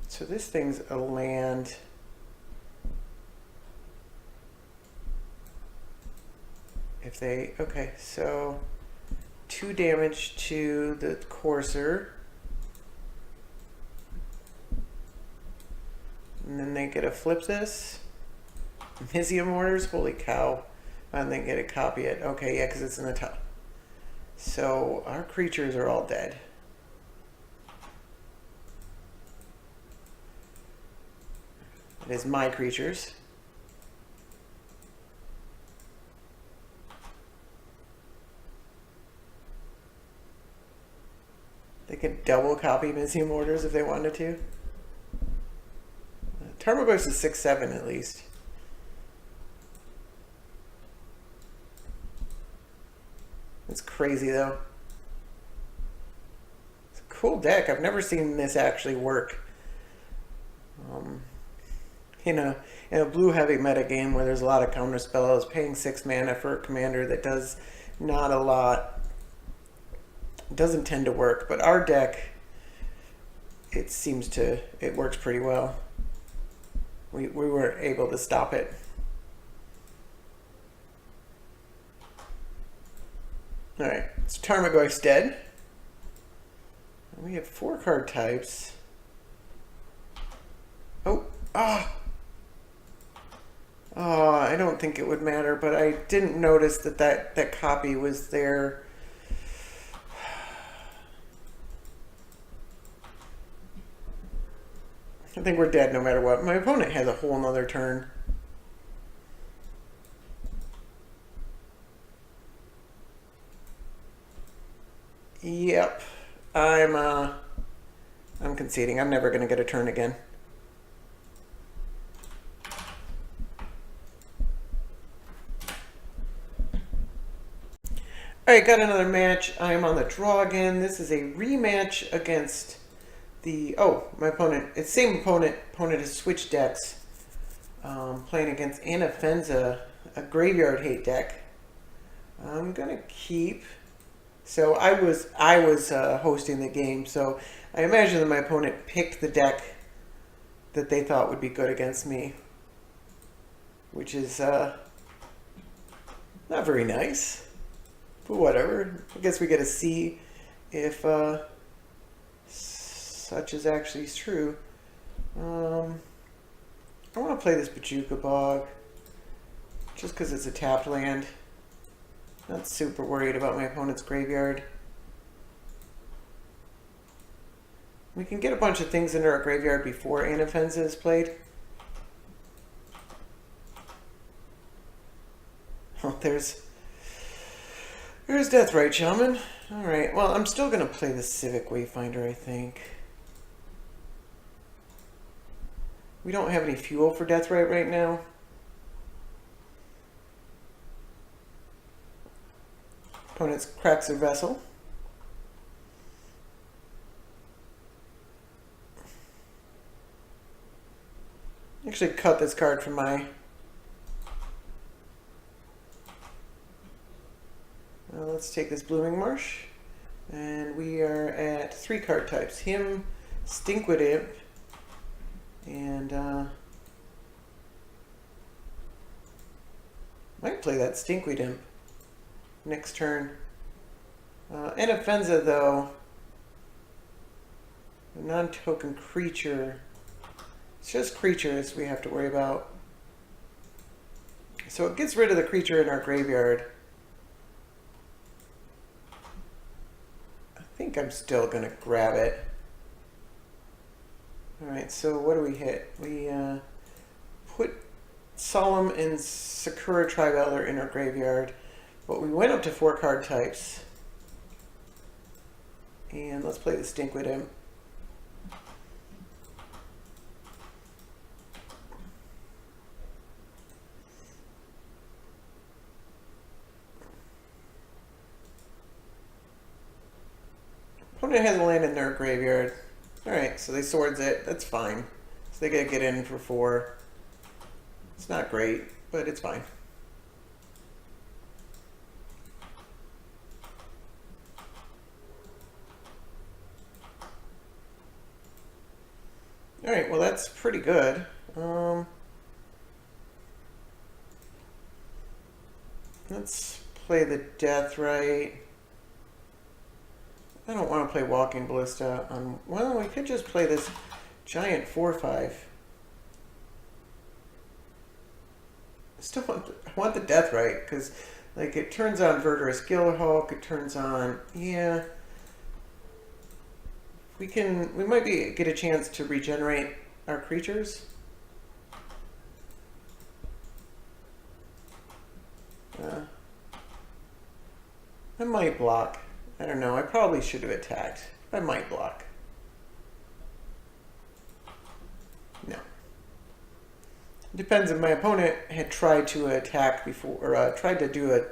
So this thing's a land. If they, okay, so 2 damage to the Courser. And then they get to flip this. Mizzium Orders, holy cow. And they get to copy it. Okay, yeah, because it's in the top. So our creatures are all dead. It is my creatures. They could double copy Mizzium Orders if they wanted to. Tarmogoyf is 6/7 at least. It's crazy though. It's a cool deck. I've never seen this actually work. In a blue heavy meta game where there's a lot of counter spells, paying 6 mana for a commander that does not a lot doesn't tend to work. But our deck, it works pretty well. We were able to stop it. Alright, so Tarmogoyf's dead. We have 4 card types. Oh, Ah! Oh, I don't think it would matter, but I didn't notice that copy was there. I think we're dead no matter what. My opponent has a whole nother turn. Yep. I'm conceding. I'm never gonna get a turn again. Alright, got another match. I'm on the draw again. This is a rematch against the... Oh, my opponent. It's the same opponent. Opponent has switched decks. Playing against Anafenza, a graveyard hate deck. I'm gonna keep... So I was hosting the game, so I imagine that my opponent picked the deck that they thought would be good against me, which is not very nice, but whatever. I guess we get to see if such is actually true. I want to play this Bajuka Bog just because it's a tapped land. Not super worried about my opponent's graveyard. We can get a bunch of things into our graveyard before Anafenza is played. Oh, there's Deathrite Shaman. Alright, well, I'm still going to play the Civic Wayfinder, I think. We don't have any fuel for Deathrite right now. Opponent's cracks their vessel. Actually cut this card from my... let's take this Blooming Marsh. And we are at 3 card types. Him, Stinkwood Imp, and might play that Stinkwood Imp next turn. Anafenza, though, a non-token creature. It's just creatures we have to worry about. So it gets rid of the creature in our graveyard. I think I'm still going to grab it. Alright, so what do we hit? We put Solemn and Sakura Tribe Elder in our graveyard. But we went up to 4 card types. And let's play the Stinkwood Imp. Opponent has a land in their graveyard. Alright, so they swords it. That's fine. So they gotta get in for 4. It's not great, but it's fine. Alright, well that's pretty good. Let's play the Deathrite. I don't want to play Walking Ballista on... Well, we could just play this giant 4/5. I want the Deathrite, because like it turns on Verdurous Gillhawk, it turns on... Yeah. We might get a chance to regenerate our creatures. I might block. I don't know. I probably should have attacked. I might block. No. Depends if my opponent had tried to attack before, or tried to do a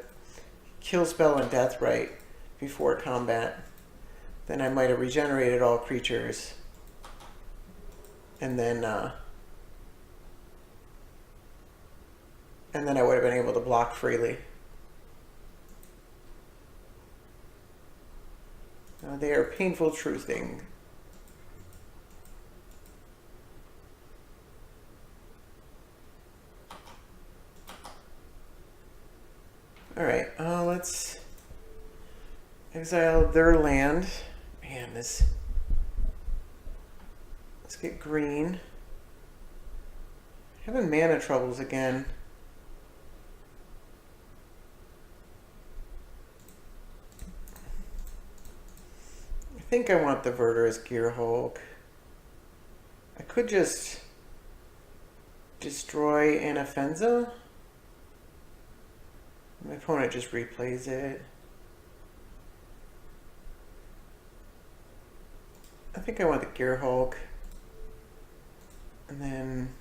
kill spell on Deathrite before combat. Then I might have regenerated all creatures. And then I would have been able to block freely. They are painful truthing. Alright, let's exile their land. Man, let's get green. Having mana troubles again. I think I want the Verdurous Gearhulk. I could just destroy Anafenza. My opponent just replays it. I think I want the Gearhulk. And then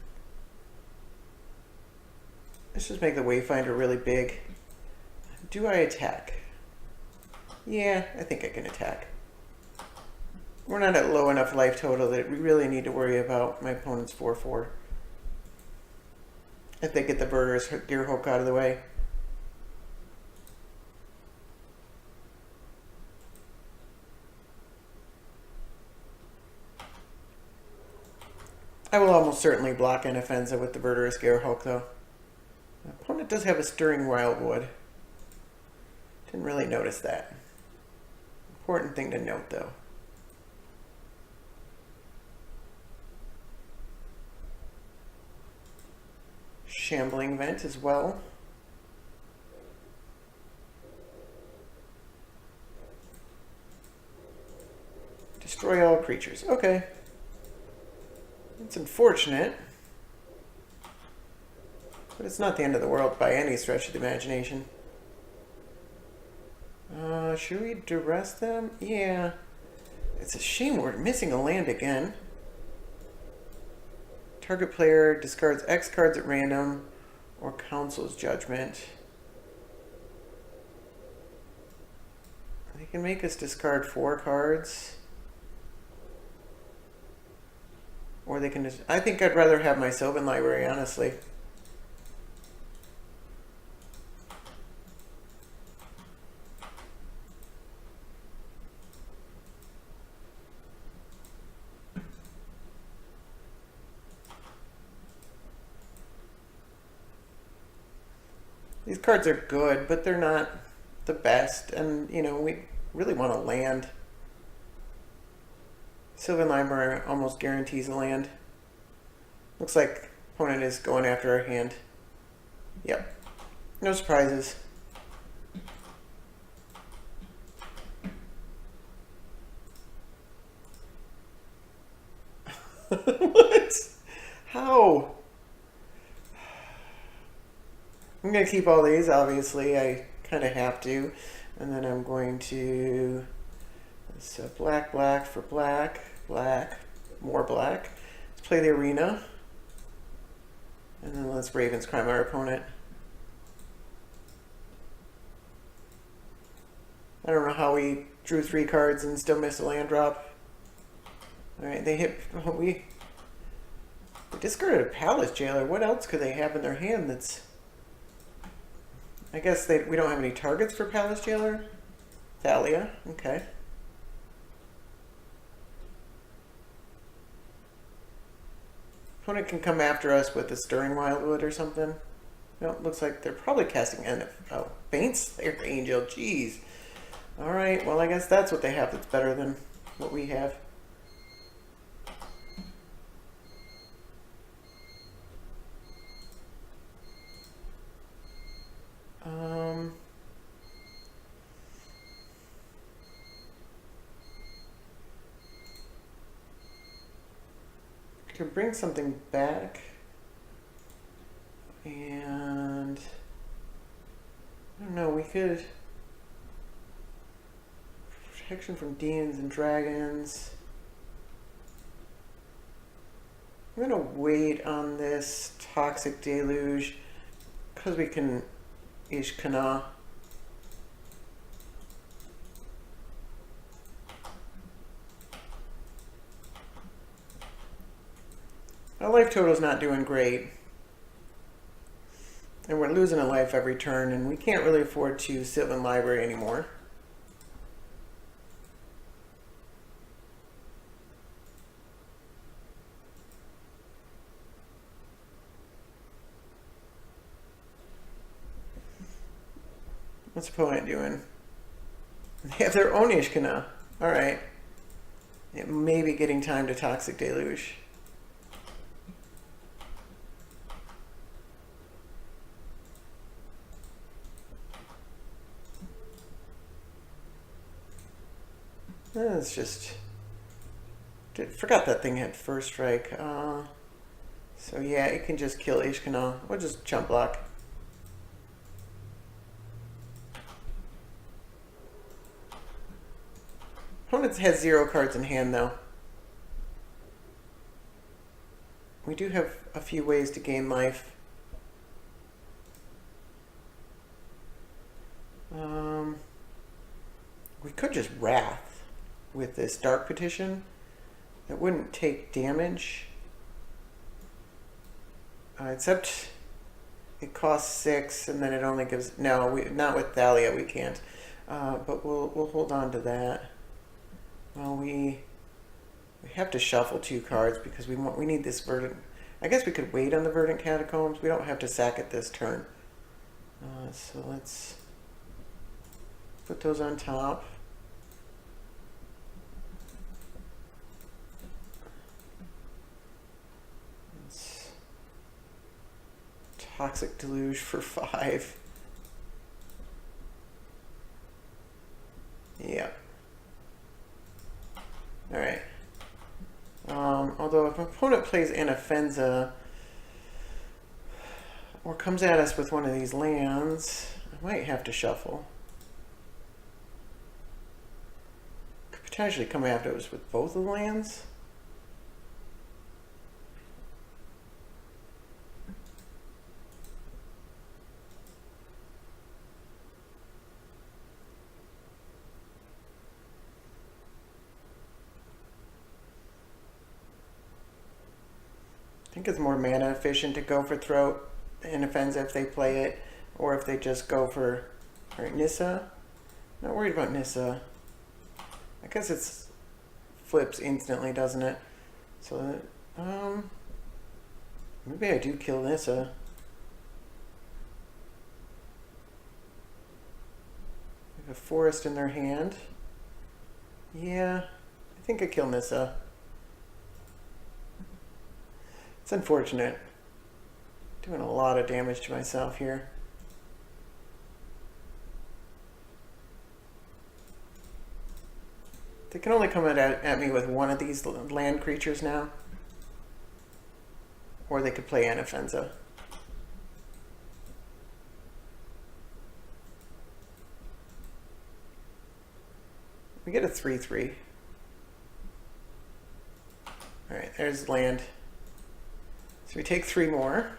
let's just make the Wayfinder really big. Do I attack? Yeah, I think I can attack. We're not at low enough life total that we really need to worry about my opponent's 4/4. If they get the Verdurous Gearhulk out of the way. I will almost certainly block Anafenza with the Verdurous Gearhulk, though. My opponent does have a Stirring Wildwood. Didn't really notice that. Important thing to note, though. Shambling Vent as well. Destroy all creatures. Okay. It's unfortunate, but it's not the end of the world by any stretch of the imagination. Should we duress them? Yeah. It's a shame we're missing a land again. Target player discards X cards at random or Consul's Judgment. They can make us discard 4 cards. Or they can just... I think I'd rather have my Sylvan Library, honestly. These cards are good, but they're not the best. And, you know, we really want to land. Sylvan Library almost guarantees a land. Looks like opponent is going after our hand. Yep. No surprises. What? How? I'm going to keep all these, obviously. I kind of have to. And then I'm going to... So black, black for black, black, more black. Let's play the arena. And then let's Raven's Crime our opponent. I don't know how we drew 3 cards and still missed a land drop. Alright, they hit... We discarded a Palace Jailer. What else could they have in their hand that's... I guess we don't have any targets for Palace Jailer? Thalia, okay. Opponent can come after us with a Stirring Wildwood or something. No, looks like they're probably casting Baneslayer Angel. Jeez. Alright, well I guess that's what they have that's better than what we have. To bring something back, and I don't know, we could protection from demons and dragons. I'm gonna wait on this Toxic Deluge because we can Ishkanah. Our life total's not doing great. And we're losing a life every turn, and we can't really afford to Sylvan Library anymore. What's the opponent doing? They have their own Ishkanah. Alright. It may be getting time to Toxic Deluge. It's just... Forgot that thing had first strike. So yeah, it can just kill Ishkanah. We'll just jump block. Opponent has 0 cards in hand though. We do have a few ways to gain life. We could just Wrath with this Dark Petition. It wouldn't take damage. Except it costs 6 and then it only gives... No, not with Thalia we can't. But we'll hold on to that. Well, we have to shuffle 2 cards because we need this Verdant... I guess we could wait on the Verdant Catacombs. We don't have to sack it this turn. So let's put those on top. Toxic Deluge for 5. Yep. Alright. Although if an opponent plays Anafenza or comes at us with one of these lands, I might have to shuffle. Could potentially come after us with both of the lands. I think it's more mana efficient to go for Throat and Anafenza if they play it, or if they just go for... Alright, Nissa. Not worried about Nissa. I guess it's flips instantly, doesn't it? So, maybe I do kill Nissa. They have a forest in their hand. Yeah, I think I kill Nissa. It's unfortunate. Doing a lot of damage to myself here. They can only come at me with one of these land creatures now. Or they could play Anafenza. We get a 3/3. Alright, there's land. So we take 3 more.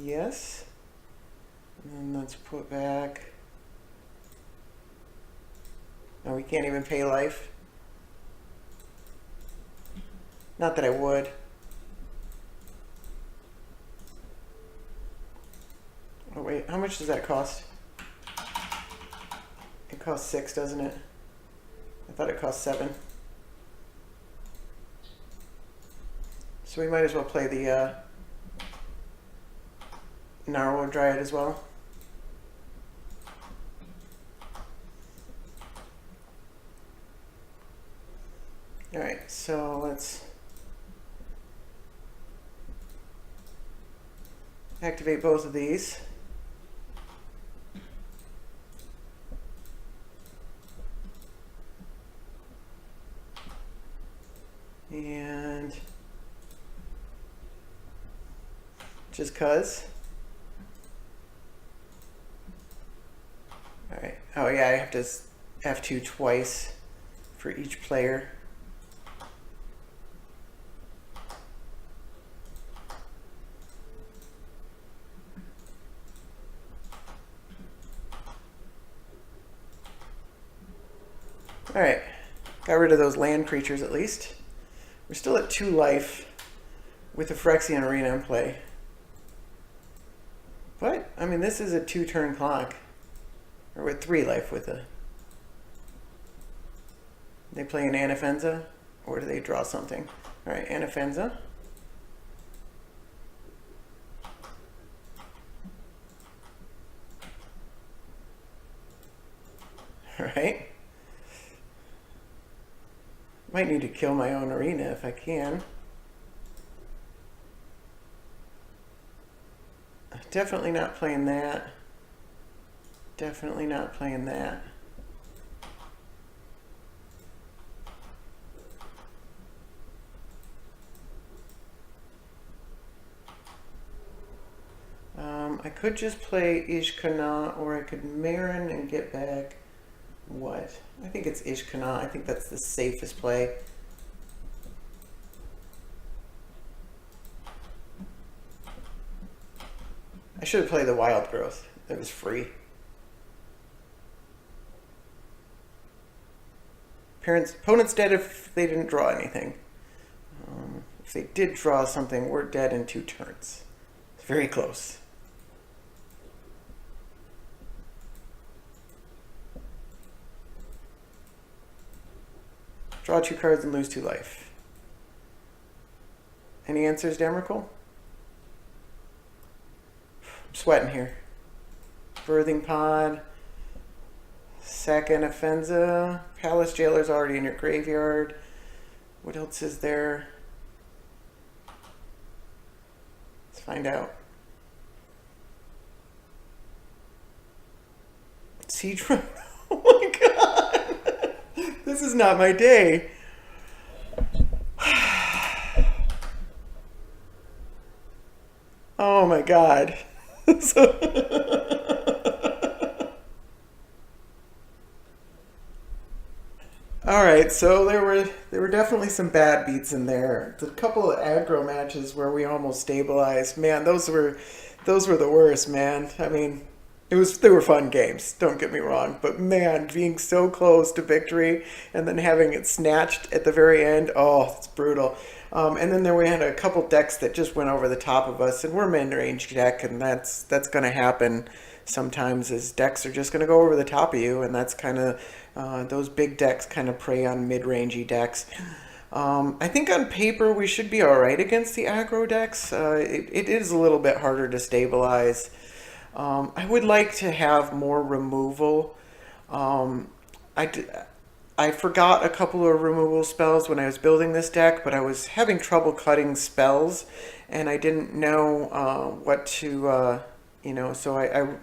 Yes. And then let's put back... No, we can't even pay life. Not that I would. Oh wait, how much does that cost? It costs 6, doesn't it? I thought it cost 7. So we might as well play the Narwhal Dryad as well. Alright, so let's activate both of these. And just cuz. Alright. Oh yeah, I have to F2 twice for each player. Alright, got rid of those land creatures at least. We're still at 2 life with the Phyrexian Arena in play. But, I mean, this is a 2-turn clock. Or with 3 life with a... They play an Anafenza? Or do they draw something? Alright, Anafenza. Right? Might need to kill my own arena if I can. Definitely not playing that. Definitely not playing that. I could just play Ishkanah, or I could Marin and get back what? I think it's Ishkanah. I think that's the safest play. I should have played the Wild Growth. It was free. Opponent's dead if they didn't draw anything. If they did draw something, we're dead in 2 turns. It's very close. Draw 2 cards and lose 2 life. Any answers, Emrakul? I'm sweating here. Birthing Pod. Sack Anafenza. Palace Jailer's already in your graveyard. What else is there? Let's find out. Siege Run. Oh my god! This is not my day. Oh my god. All right, so there were definitely some bad beats in there. A couple of aggro matches where we almost stabilized. Man, those were the worst, man. I mean, they were fun games. Don't get me wrong, but man, being so close to victory and then having it snatched at the very end, oh, it's brutal. And then we had a couple decks that just went over the top of us, and we're mid-range deck, and that's going to happen sometimes. Is decks are just going to go over the top of you, and that's kind of those big decks kind of prey on mid-rangey decks. I think on paper we should be all right against the aggro decks. It is a little bit harder to stabilize. I would like to have more removal. I forgot a couple of removal spells when I was building this deck, but I was having trouble cutting spells, and I didn't know what to, so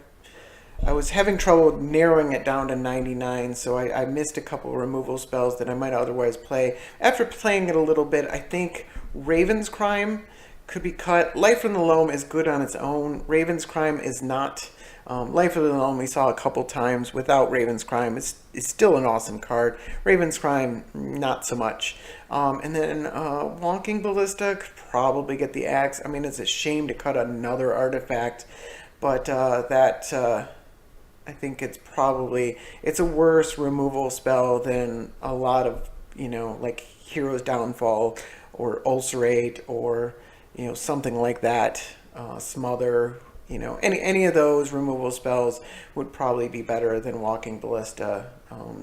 I was having trouble narrowing it down to 99, so I missed a couple of removal spells that I might otherwise play. After playing it a little bit, I think Raven's Crime could be cut. Life in the Loam is good on its own. Raven's Crime is not. Life of the Loam we saw a couple times without Raven's Crime. It's still an awesome card. Raven's Crime, not so much. And then Wonking Ballista could probably get the axe. I mean, it's a shame to cut another artifact, but I think it's a worse removal spell than a lot of, like Hero's Downfall or Ulcerate or, something like that. Smother, any of those removal spells would probably be better than Walking Ballista.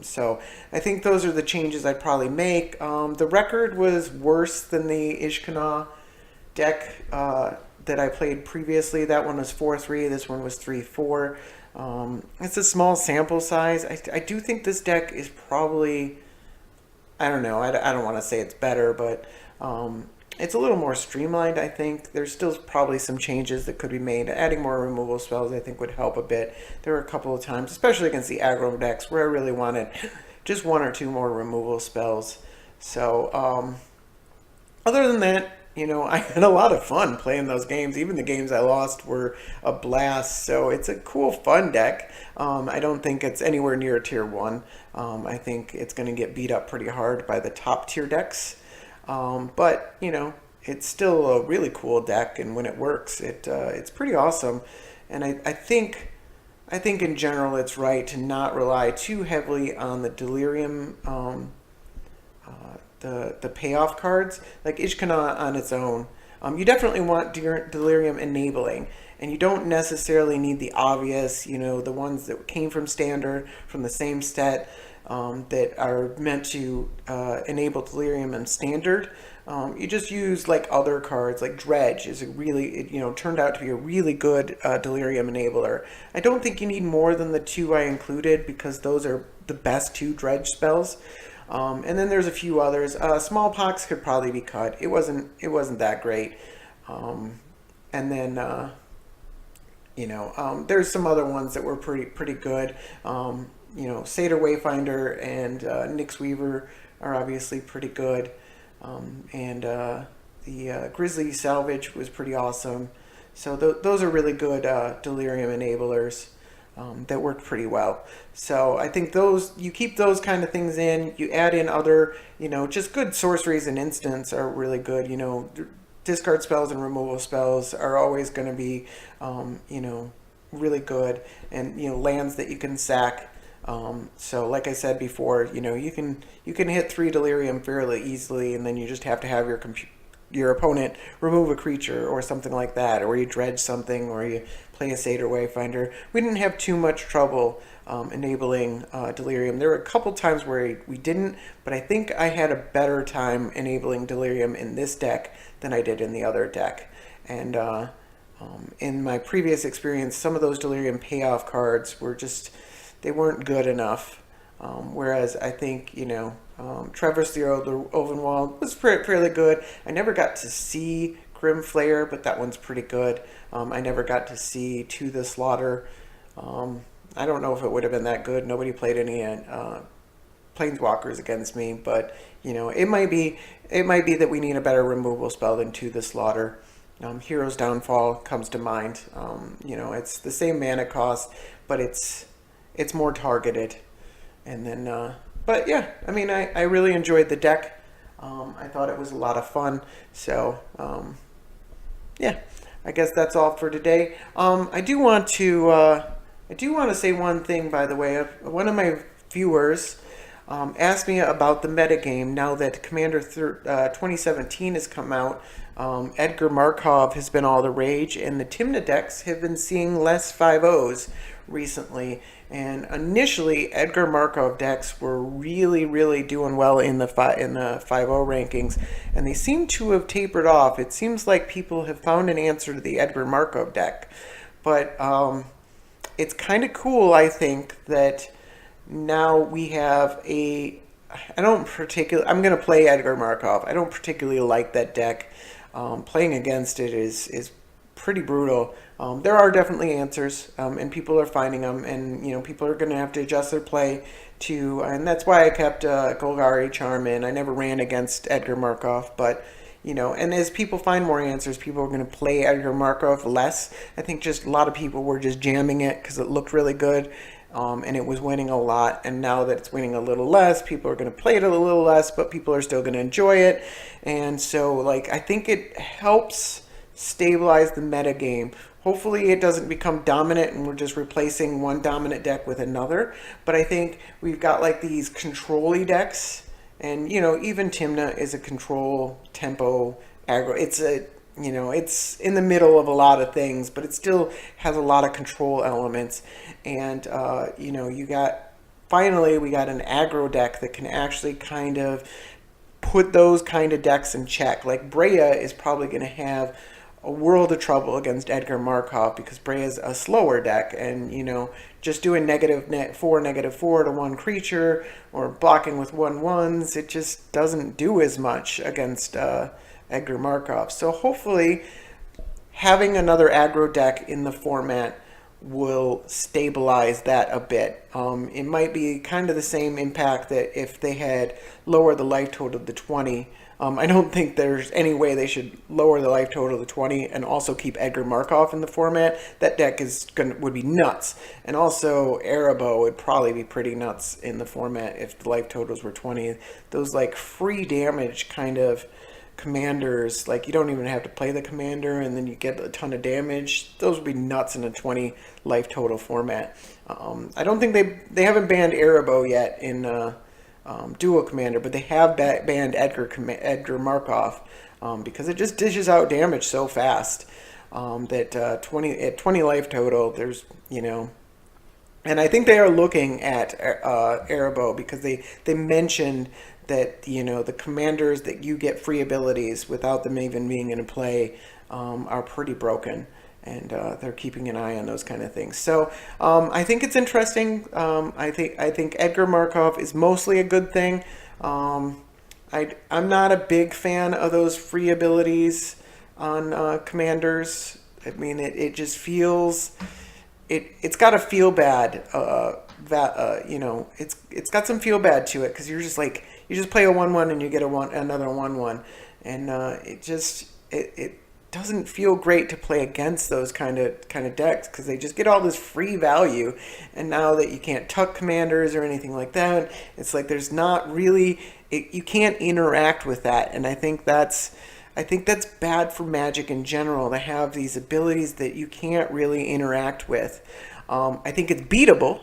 So I think those are the changes I'd probably make. The record was worse than the Ishkanah deck that I played previously. That one was 4-3. This one was 3-4. It's a small sample size. I do think this deck is probably, I don't know, I don't want to say it's better, but it's a little more streamlined, I think. There's still probably some changes that could be made. Adding more removal spells, I think, would help a bit. There were a couple of times, especially against the aggro decks, where I really wanted just 1 or 2 more removal spells. So, other than that, I had a lot of fun playing those games. Even the games I lost were a blast. So it's a cool, fun deck. I don't think it's anywhere near tier 1. I think it's going to get beat up pretty hard by the top tier decks. But, it's still a really cool deck. And when it works, it's pretty awesome. And I think in general it's right to not rely too heavily on the Delirium the payoff cards, like Ishkanah on its own. You definitely want Delirium enabling, and you don't necessarily need the obvious, the ones that came from Standard, from the same set, that are meant to enable Delirium in Standard. You just use like other cards, like Dredge is turned out to be a really good Delirium enabler. I don't think you need more than the 2 I included, because those are the best 2 dredge spells. And then there's a few others. Smallpox could probably be cut. It wasn't that great. And then there's some other ones that were pretty good. Satyr Wayfinder and Nyx Weaver are obviously pretty good. And the Grizzly Salvage was pretty awesome. So those are really good Delirium enablers that worked pretty well. So I think you keep those kind of things in. You add in other, just good sorceries and instants are really good. Discard spells and removal spells are always going to be, really good. And, lands that you can sack. So like I said before, you can hit 3 Delirium fairly easily, and then you just have to have your opponent remove a creature or something like that, or you dredge something, or you play a Satyr Wayfinder. We didn't have too much trouble enabling Delirium. There were a couple times where we didn't, but I think I had a better time enabling Delirium in this deck than I did in the other deck. And in my previous experience, some of those Delirium payoff cards they weren't good enough. Whereas I think, Traverse the Ovenwald was fairly good. I never got to see Grim Flayer, but that one's pretty good. I never got to see To the Slaughter. I don't know if it would have been that good. Nobody played any Planeswalkers against me, but it might be that we need a better removal spell than To the Slaughter. Hero's Downfall comes to mind. It's the same mana cost, but it's more targeted. And then, but yeah, I really enjoyed the deck. I thought it was a lot of fun. So, yeah, I guess that's all for today. I do want to say one thing, by the way. One of my viewers asked me about the metagame now that Commander 2017 has come out. Edgar Markov has been all the rage, and the Tymna decks have been seeing less 5-0s recently. And initially, Edgar Markov decks were really, really doing well in the 5-0 rankings, and they seem to have tapered off. It seems like people have found an answer to the Edgar Markov deck, but it's kind of cool, I think, that now we have I'm going to play Edgar Markov. I don't particularly like that deck. Playing against it is pretty brutal. There are definitely answers, and people are finding them, and people are going to have to adjust their play to, and that's why I kept Golgari Charm in. I never ran against Edgar Markov, but and as people find more answers, people are going to play Edgar Markov less. I think just a lot of people were just jamming it because it looked really good, and it was winning a lot. And now that it's winning a little less, people are going to play it a little less, but people are still going to enjoy it. And so, I think it helps stabilize the metagame. Hopefully it doesn't become dominant and we're just replacing one dominant deck with another. But I think we've got these control-y decks, and even Tymna is a control tempo aggro. It's it's in the middle of a lot of things, but it still has a lot of control elements. And we got an aggro deck that can actually kind of put those kind of decks in check. Like Breya is probably going to have a world of trouble against Edgar Markov because Breya is a slower deck, and just doing -4 to one creature or blocking with 1/1s, it just doesn't do as much against Edgar Markov. So hopefully having another aggro deck in the format will stabilize that a bit. It might be kind of the same impact that if they had lowered the life total to 20. I don't think there's any way they should lower the life total to 20 and also keep Edgar Markov in the format. That deck would be nuts. And also Arahbo would probably be pretty nuts in the format if the life totals were 20. Those free damage kind of commanders, you don't even have to play the commander and then you get a ton of damage. Those would be nuts in a 20 life total format. I don't think they haven't banned Arahbo yet in dual commander, but they have banned Edgar Markov because it just dishes out damage so fast that 20 life total, there's and I think they are looking at Arahbo because they mentioned that the commanders that you get free abilities without them even being in play are pretty broken. and they're keeping an eye on those kind of things. So I think it's interesting. I think Edgar Markov is mostly a good thing. I'm not a big fan of those free abilities on commanders. I mean, it just feels it's got to feel bad. It's got some feel bad to it because you're just like you just play a 1/1 and you get another 1/1, and it doesn't feel great to play against those kind of decks because they just get all this free value, and now that you can't tuck commanders or anything like that, it's like there's not really you can't interact with that, and I think that's bad for Magic in general to have these abilities that you can't really interact with. I think it's beatable.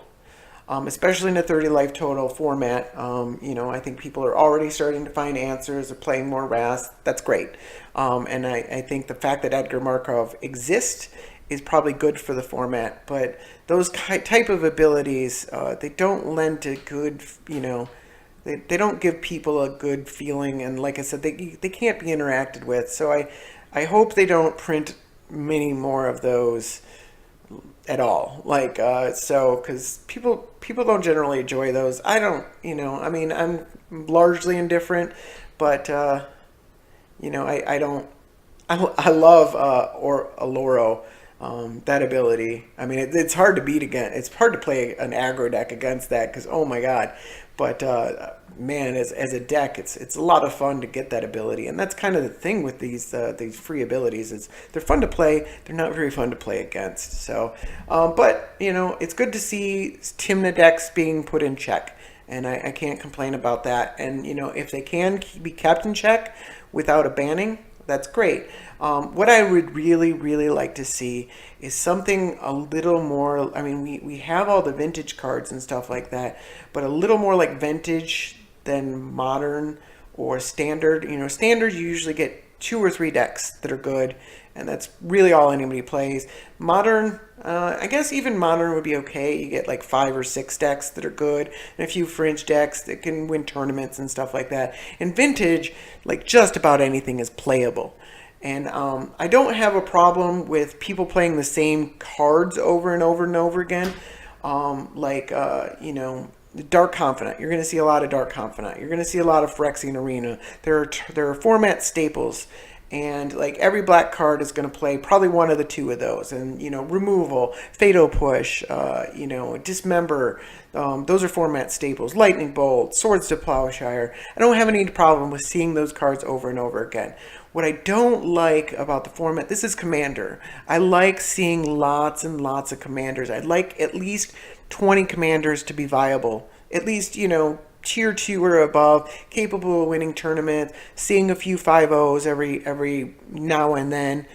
Especially in a 30 life total format. I think people are already starting to find answers, are playing more RAS. That's great. And I think the fact that Edgar Markov exists is probably good for the format. But those type of abilities, they don't lend to good, they don't give people a good feeling. And like I said, they can't be interacted with. So I hope they don't print many more of those at all, because people don't generally enjoy those. I don't, I mean, I'm largely indifferent, but I don't. I love Aloro, that ability. I mean, it's hard to beat again. It's hard to play an aggro deck against that because oh my god. But man, as a deck, it's a lot of fun to get that ability, and that's kind of the thing with these free abilities. Is they're fun to play, they're not very fun to play against. So, but it's good to see Tymna decks being put in check, and I can't complain about that. And if they can be kept in check without a banning, that's great. What I would really, really like to see is something a little more. I mean, we have all the vintage cards and stuff like that, but a little more like vintage than modern or standard. Standard you usually get 2 or 3 decks that are good, and that's really all anybody plays. Modern, I guess even modern would be okay. You get like 5 or 6 decks that are good, and a few fringe decks that can win tournaments and stuff like that. And vintage, like just about anything is playable. And I don't have a problem with people playing the same cards over and over and over again. Dark Confidant. You're going to see a lot of Dark Confidant. You're going to see a lot of Phyrexian Arena. There are format staples. And like every black card is going to play probably one of the 2 of those. And, Removal, Fatal Push, Dismember. Those are format staples. Lightning Bolt, Swords to Plowshare. I don't have any problem with seeing those cards over and over again. What I don't like about the format, this is Commander. I like seeing lots and lots of Commanders. I'd like at least 20 Commanders to be viable. At least, tier 2 or above, capable of winning tournaments, seeing a few 5-0s every now and then.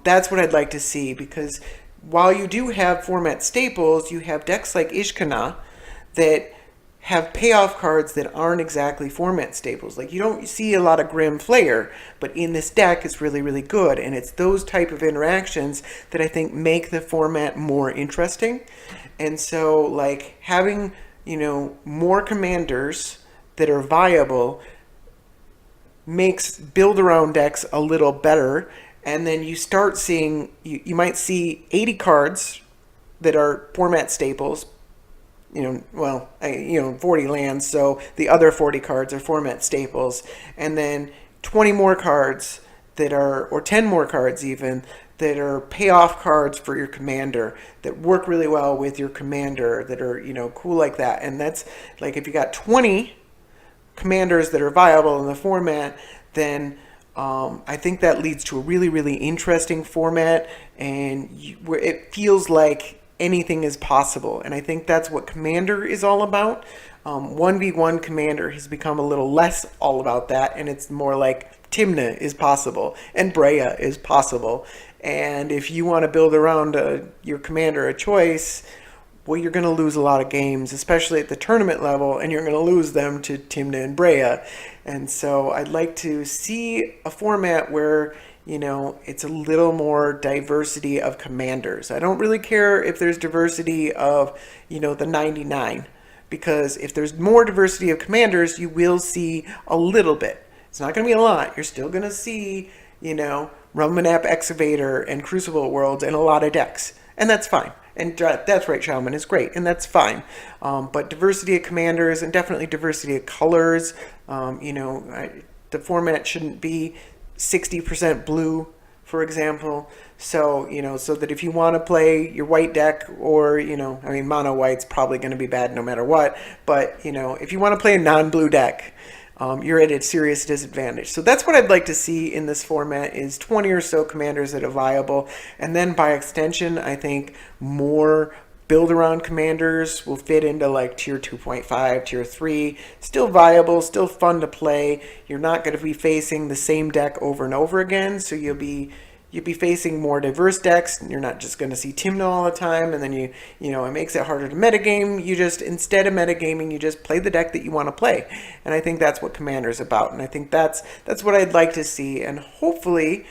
That's what I'd like to see, because while you do have format staples, you have decks like Ishkanah that have payoff cards that aren't exactly format staples. Like you don't see a lot of Grim Flayer, but in this deck it's really, really good. And it's those type of interactions that I think make the format more interesting. And so like having, more commanders that are viable makes build around decks a little better. And then you start seeing, you might see 80 cards that are format staples, 40 lands, so the other 40 cards are format staples, and then 20 more cards that are, or 10 more cards even, that are payoff cards for your commander, that work really well with your commander, that are, cool like that. And that's, like, if you got 20 commanders that are viable in the format, then I think that leads to a really, really interesting format, and where it feels like anything is possible. And I think that's what Commander is all about. 1v1 Commander has become a little less all about that, and it's more like Tymna is possible and Breya is possible. And if you want to build around your commander a choice, well, you're going to lose a lot of games, especially at the tournament level, and you're going to lose them to Tymna and Breya. And so I'd like to see a format where, it's a little more diversity of commanders. I don't really care if there's diversity of, the 99, because if there's more diversity of commanders, you will see a little bit. It's not going to be a lot. You're still going to see, you know, Realm-Map Excavator and Crucible Worlds in a lot of decks. And that's fine. And that's right, Shaman is great, and that's fine. But diversity of commanders and definitely diversity of colors. You know, the format shouldn't be 60% blue, for example. So, you know, so that if you want to play your white deck, or, you know, I mean, mono white's probably going to be bad no matter what. But, you know, if you want to play a non-blue deck, you're at a serious disadvantage. So that's what I'd like to see in this format, is 20 or so commanders that are viable. And then by extension, I think more build around commanders will fit into like tier 2.5, tier 3. Still viable, still fun to play. You're not going to be facing the same deck over and over again, so you'll be facing more diverse decks. You're not just going to see Tymna all the time, and then you know, it makes it harder to metagame. You just, instead of metagaming, you just play the deck that you want to play. And I think that's what Commander's about, and I think that's what I'd like to see. And hopefully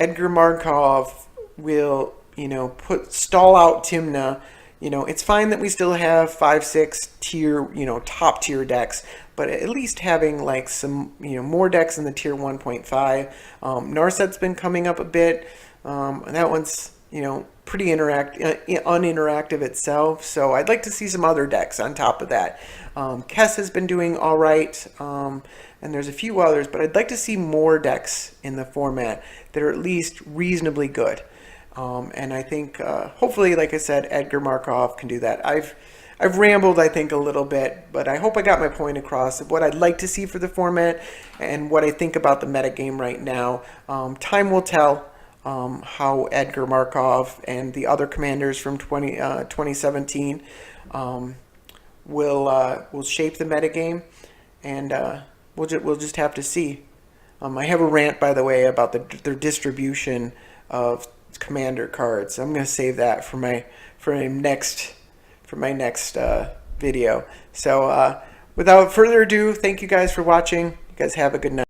Edgar Markov will, you know, stall out Tymna. You know, it's fine that we still have 5, 6 tier, you know, top tier decks, but at least having like some, you know, more decks in the tier 1.5. Narset's been coming up a bit. And that one's, you know, pretty uninteractive itself. So I'd like to see some other decks on top of that. Kess has been doing all right. And there's a few others, but I'd like to see more decks in the format that are at least reasonably good. And I think, hopefully, like I said, Edgar Markov can do that. I've rambled, I think, a little bit, but I hope I got my point across of what I'd like to see for the format and what I think about the metagame right now. Time will tell how Edgar Markov and the other commanders from 2017 will shape the metagame, and we'll just have to see. I have a rant, by the way, about their distribution of commander cards. I'm going to save that for my next video. So without further ado, thank you guys for watching. You guys have a good night.